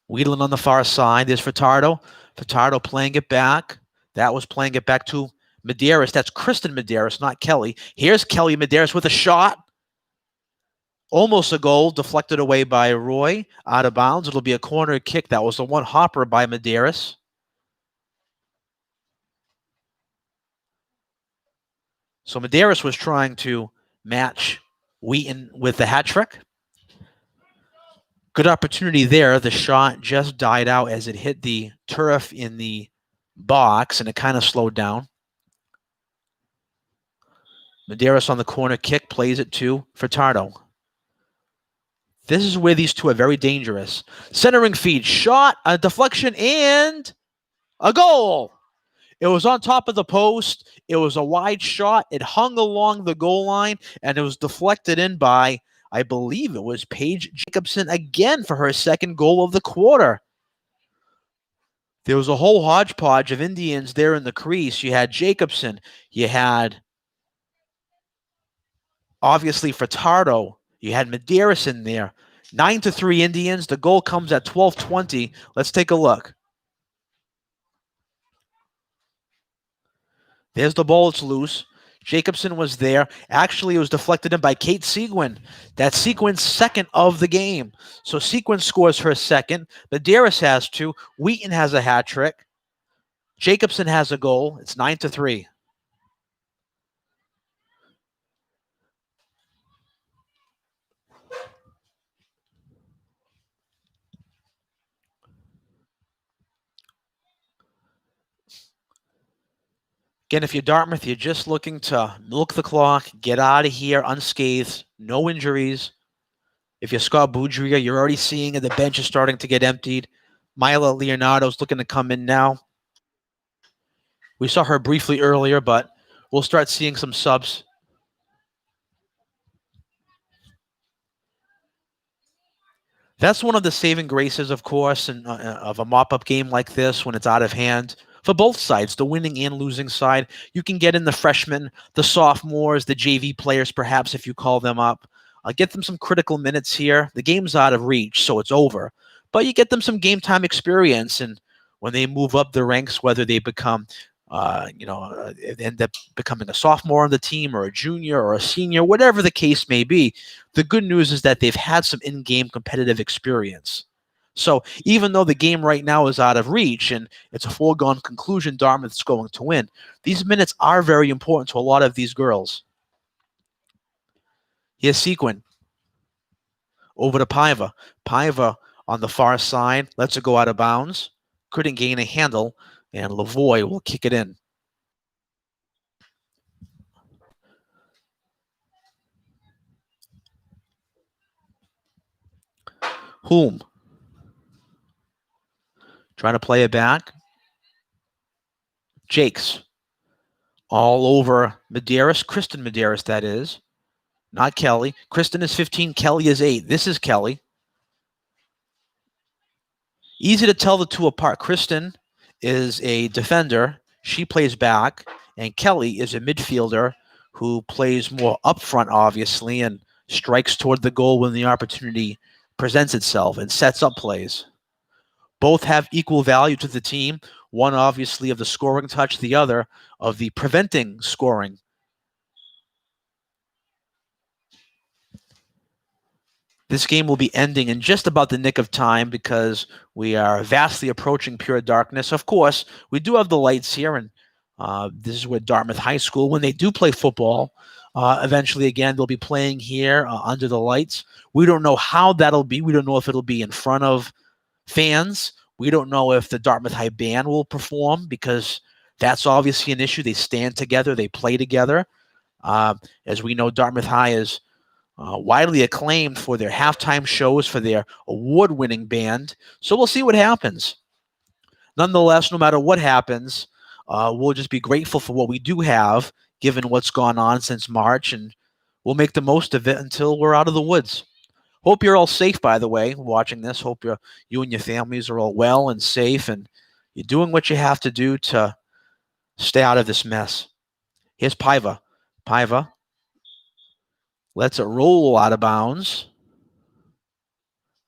Weedland on the far side. There's Furtado. Furtado playing it back. That was playing it back to Medeiros. That's Kristen Medeiros, not Kelly. Here's Kelly Medeiros with a shot. Almost a goal, deflected away by Roy, out of bounds. It'll be a corner kick. That was the one hopper by Medeiros. So Medeiros was trying to match Wheaton with the hat trick. Good opportunity there. The shot just died out as it hit the turf in the box, and it kind of slowed down. Medeiros on the corner kick, plays it to Furtado. This is where these two are very dangerous. Centering feed, shot, a deflection, and a goal. It was on top of the post. It was a wide shot. It hung along the goal line, and it was deflected in by, I believe it was Paige Jacobson again for her second goal of the quarter. There was a whole hodgepodge of Indians there in the crease. You had Jacobson. You had, obviously, Furtado. You had Medeiros in there. 9-3 Indians. The goal comes at 12:20. Let's take a look. There's the ball. It's loose. Jacobson was there. Actually, it was deflected in by Kate Seguin. That's Seguin's second of the game. So Seguin scores her second. Medeiros has two. Wheaton has a hat trick. Jacobson has a goal. It's 9-3. Again, if you're Dartmouth, you're just looking to milk the clock, get out of here unscathed, no injuries. If you're Scott Boudria, you're already seeing the bench is starting to get emptied. Mila Leonardo's looking to come in now. We saw her briefly earlier, but we'll start seeing some subs. That's one of the saving graces, of course, of a mop-up game like this when it's out of hand. For both sides, the winning and losing side, you can get in the freshmen, the sophomores, the JV players, perhaps, if you call them up. Get them some critical minutes here. The game's out of reach, so it's over. But you get them some game time experience, and when they move up the ranks, whether they become, end up becoming a sophomore on the team or a junior or a senior, whatever the case may be, the good news is that they've had some in-game competitive experience. So even though the game right now is out of reach and it's a foregone conclusion Dartmouth's going to win, these minutes are very important to a lot of these girls. Here's Seguin. Over to Paiva. Paiva on the far side, lets it go out of bounds. Couldn't gain a handle, and Lavoie will kick it in. Hulme. Trying to play it back. Jakes. All over Medeiros. Kristen Medeiros, that is. Not Kelly. Kristen is 15. Kelly is 8. This is Kelly. Easy to tell the two apart. Kristen is a defender. She plays back. And Kelly is a midfielder who plays more up front, obviously, and strikes toward the goal when the opportunity presents itself and sets up plays. Both have equal value to the team. One, obviously, of the scoring touch. The other of the preventing scoring. This game will be ending in just about the nick of time because we are vastly approaching pure darkness. Of course, we do have the lights here, and this is where Dartmouth High School, when they do play football, eventually, again, they'll be playing here under the lights. We don't know how that'll be. We don't know if it'll be in front of fans. We don't know if the Dartmouth High Band will perform because that's obviously an issue. They stand together. They play together. As we know, Dartmouth High is widely acclaimed for their halftime shows, for their award-winning band. So we'll see what happens. Nonetheless, no matter what happens, we'll just be grateful for what we do have, given what's gone on since March, and we'll make the most of it until we're out of the woods. Hope you're all safe, by the way, watching this. Hope you and your families are all well and safe, and you're doing what you have to do to stay out of this mess. Here's Paiva. Paiva lets it roll out of bounds.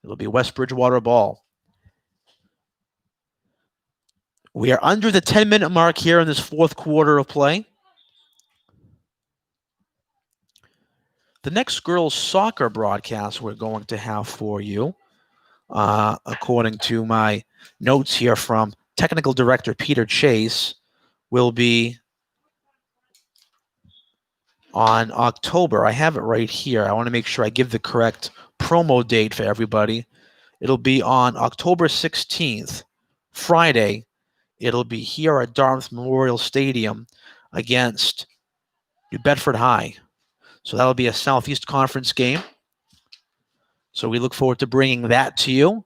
It'll be West Bridgewater ball. We are under the 10-minute mark here in this fourth quarter of play. The next girls soccer broadcast we're going to have for you, according to my notes here from technical director Peter Chase, will be on October. I have it right here. I want to make sure I give the correct promo date for everybody. It'll be on October 16th, Friday. It'll be here at Dartmouth Memorial Stadium against New Bedford High. So that'll be a Southeast Conference game. So we look forward to bringing that to you.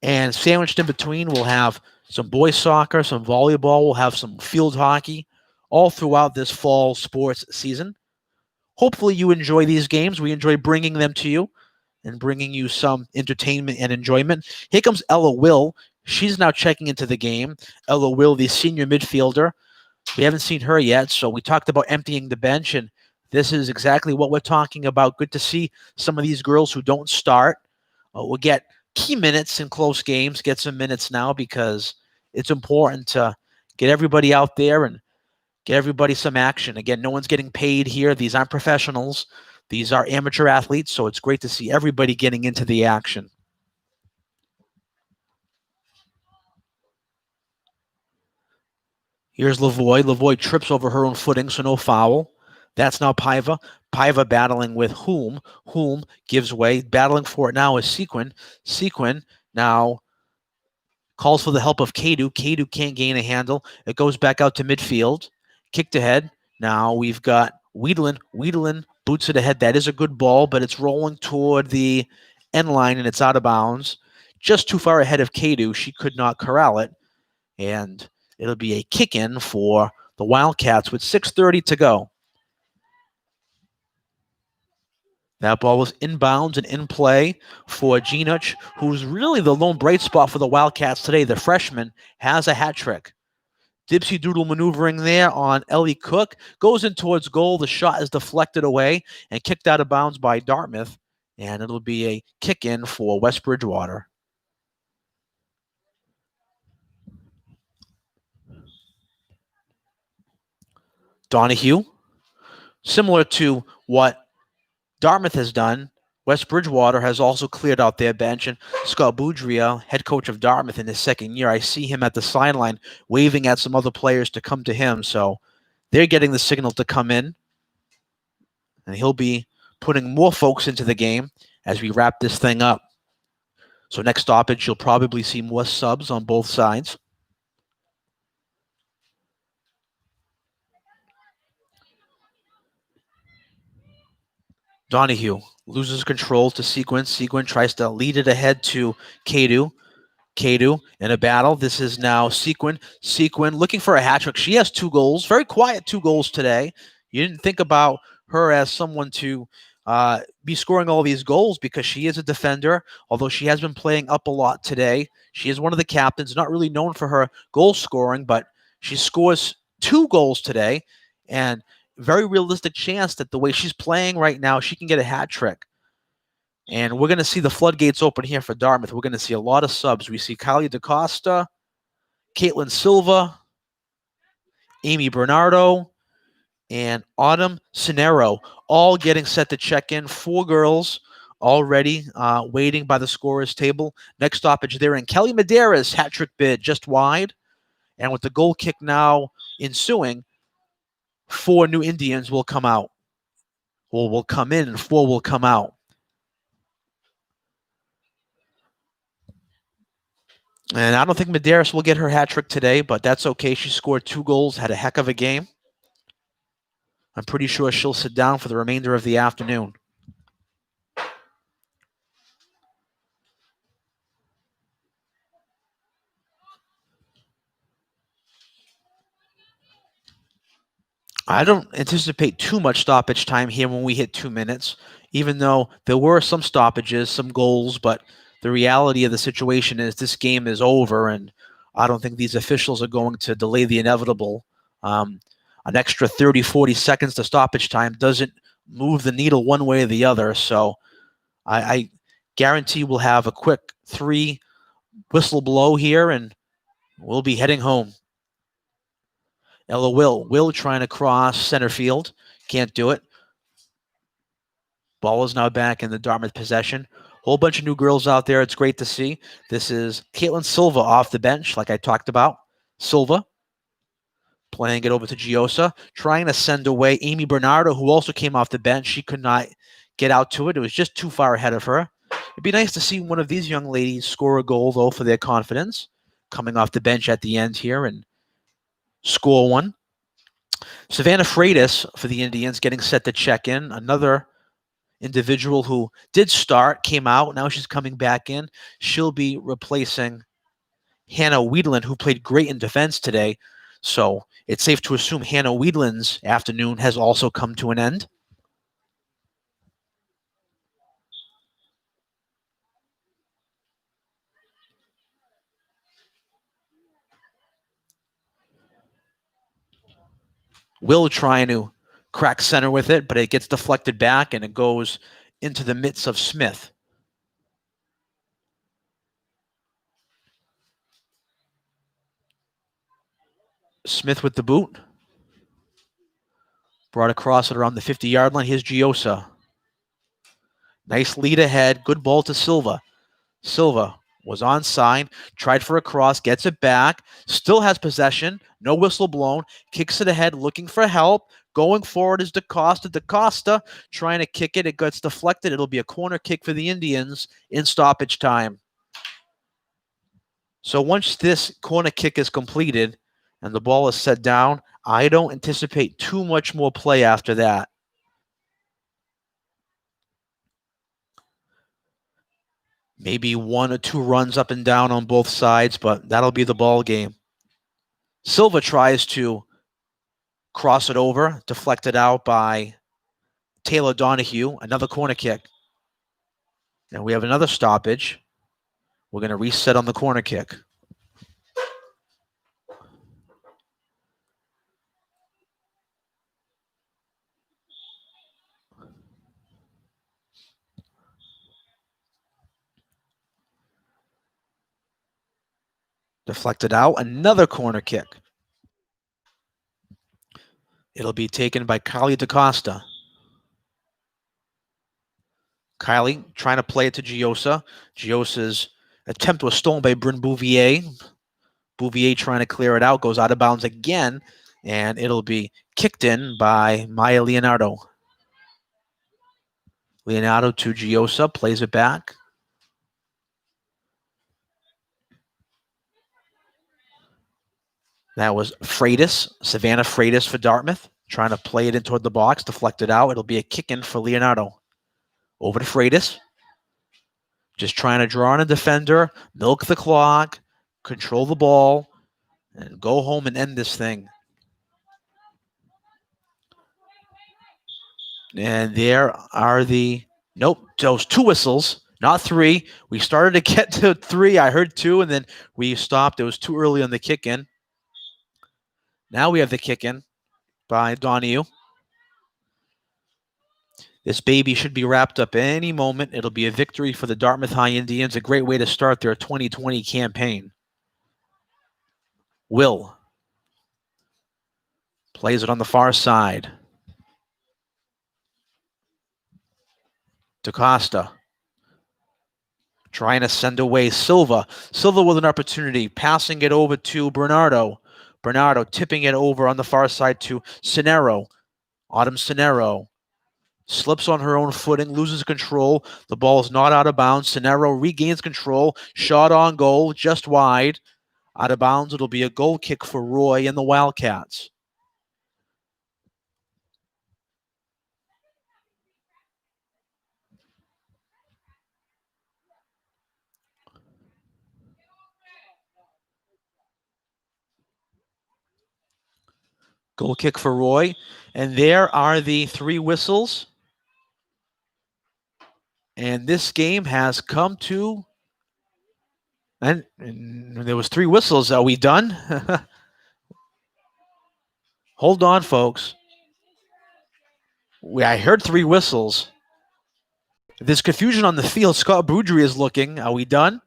And sandwiched in between, we'll have some boys soccer, some volleyball, we'll have some field hockey all throughout this fall sports season. Hopefully you enjoy these games. We enjoy bringing them to you and bringing you some entertainment and enjoyment. Here comes Ella Will. She's now checking into the game. Ella Will, the senior midfielder. We haven't seen her yet, so we talked about emptying the bench, and this is exactly what we're talking about. Good to see some of these girls who don't start will get key minutes in close games, get some minutes now, because it's important to get everybody out there and get everybody some action. Again, no one's getting paid here. These aren't professionals. These are amateur athletes, so it's great to see everybody getting into the action. Here's Lavoie. Lavoie trips over her own footing, so no foul. That's now Paiva. Paiva battling with Hulme. Hulme gives way. Battling for it now is Sequin. Sequin now calls for the help of Kadu. Kadu can't gain a handle. It goes back out to midfield. Kicked ahead. Now we've got Wiedelin. Wiedelin boots it ahead. That is a good ball, but it's rolling toward the end line, and it's out of bounds. Just too far ahead of Kadu. She could not corral it. And it'll be a kick-in for the Wildcats with 6:30 to go. That ball was inbounds and in play for Ginuch, who's really the lone bright spot for the Wildcats today. The freshman has a hat trick. Dipsy doodle maneuvering there on Ellie Cook. Goes in towards goal. The shot is deflected away and kicked out of bounds by Dartmouth. And it'll be a kick-in for West Bridgewater. Donahue, similar to what Dartmouth has done, West Bridgewater has also cleared out their bench, and Scott Boudria, head coach of Dartmouth in his second year, I see him at the sideline waving at some other players to come to him, so they're getting the signal to come in, and he'll be putting more folks into the game as we wrap this thing up. So next stoppage, you'll probably see more subs on both sides. Donahue loses control to Sequin. Sequin tries to lead it ahead to Kadu. Kadu in a battle. This is now Sequin. Sequin looking for a hat trick. She has 2 goals. Very quiet 2 goals today. You didn't think about her as someone to be scoring all these goals because she is a defender, although she has been playing up a lot today. She is one of the captains, not really known for her goal scoring, but she scores 2 goals today, and very realistic chance that the way she's playing right now, she can get a hat trick. And we're going to see the floodgates open here for Dartmouth. We're going to see a lot of subs. We see Kylie DaCosta, Caitlin Silva, Amy Bernardo, and Autumn Cinero, all getting set to check in. 4 girls already waiting by the scorer's table. Next stoppage there, and Kelly Madera's hat trick bid just wide. And with the goal kick now ensuing, 4 new Indians will come out. Well, will come in, and 4 will come out. And I don't think Medeiros will get her hat trick today, but that's okay. She scored 2 goals, had a heck of a game. I'm pretty sure she'll sit down for the remainder of the afternoon. I don't anticipate too much stoppage time here when we hit 2 minutes, even though there were some stoppages, some goals, but the reality of the situation is this game is over, and I don't think these officials are going to delay the inevitable. An extra 30, 40 seconds to stoppage time doesn't move the needle one way or the other, so I guarantee we'll have a quick 3 whistle blow here, and we'll be heading home. Ella Will trying to cross center field. Can't do it. Ball is now back in the Dartmouth possession. Whole bunch of new girls out there. It's great to see. This is Caitlin Silva off the bench, like I talked about. Silva playing it over to Giosa, trying to send away Amy Bernardo, who also came off the bench. She could not get out to it. It was just too far ahead of her. It'd be nice to see one of these young ladies score a goal, though, for their confidence, coming off the bench at the end here and score one. Savannah Freitas for the Indians getting set to check in. Another individual who did start, came out. Now she's coming back in. She'll be replacing Hannah Weedland, who played great in defense today. So it's safe to assume Hannah Weedland's afternoon has also come to an end. Will trying to crack center with it, but it gets deflected back and it goes into the midst of Smith. Smith with the boot. Brought across it around the 50-yard line. Here's Giosa. Nice lead ahead. Good ball to Silva. Silva was onside, tried for a cross, gets it back, still has possession, no whistle blown, kicks it ahead, looking for help. Going forward is DaCosta. DaCosta trying to kick it. It gets deflected. It'll be a corner kick for the Indians in stoppage time. So once this corner kick is completed and the ball is set down, I don't anticipate too much more play after that. Maybe 1 or 2 runs up and down on both sides, but that'll be the ball game. Silva tries to cross it over, deflected out by Taylor Donahue. Another corner kick. And we have another stoppage. We're going to reset on the corner kick. Deflected out. Another corner kick. It'll be taken by Kylie DaCosta. Kylie trying to play it to Giosa. Giosa's attempt was stolen by Bryn Bouvier. Bouvier trying to clear it out. Goes out of bounds again. And it'll be kicked in by Maya Leonardo. Leonardo to Giosa. Plays it back. That was Freitas, Savannah Freitas for Dartmouth, trying to play it in toward the box, deflected out. It'll be a kick-in for Leonardo. Over to Freitas. Just trying to draw on a defender, milk the clock, control the ball, and go home and end this thing. And there are those 2 whistles, not 3. We started to get to 3. I heard 2, and then we stopped. It was too early on the kick-in. Now we have the kick-in by Donahue. This baby should be wrapped up any moment. It'll be a victory for the Dartmouth High Indians. A great way to start their 2020 campaign. Will plays it on the far side. DaCosta trying to send away Silva. Silva with an opportunity, passing it over to Bernardo. Bernardo tipping it over on the far side to Cinero. Autumn Cinero slips on her own footing, loses control. The ball is not out of bounds. Cinero regains control. Shot on goal, just wide. Out of bounds. It'll be a goal kick for Roy and the Wildcats. Goal kick for Roy. And there are the 3 whistles. And this game has come to... And there was 3 whistles. Are we done? Hold on, folks. I heard 3 whistles. There's confusion on the field. Scott Boudry is looking. Are we done?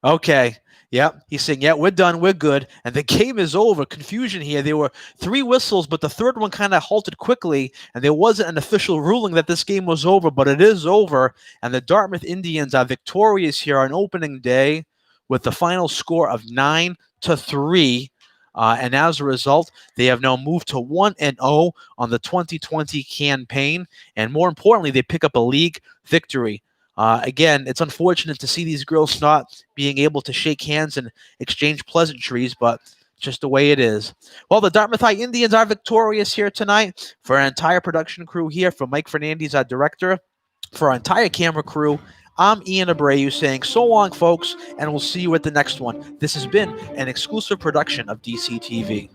Okay. Yep. He's saying, yeah, we're done. We're good. And the game is over. Confusion here. There were 3 whistles, but the third one kind of halted quickly. And there wasn't an official ruling that this game was over, but it is over. And the Dartmouth Indians are victorious here on opening day with the final score of 9-3. And as a result, they have now moved to 1-0 on the 2020 campaign. And more importantly, they pick up a league victory. Again, it's unfortunate to see these girls not being able to shake hands and exchange pleasantries, but just the way it is. Well, the Dartmouth High Indians are victorious here tonight. For our entire production crew here, for Mike Fernandez, our director, for our entire camera crew, I'm Ian Abreu saying so long, folks, and we'll see you at the next one. This has been an exclusive production of DCTV.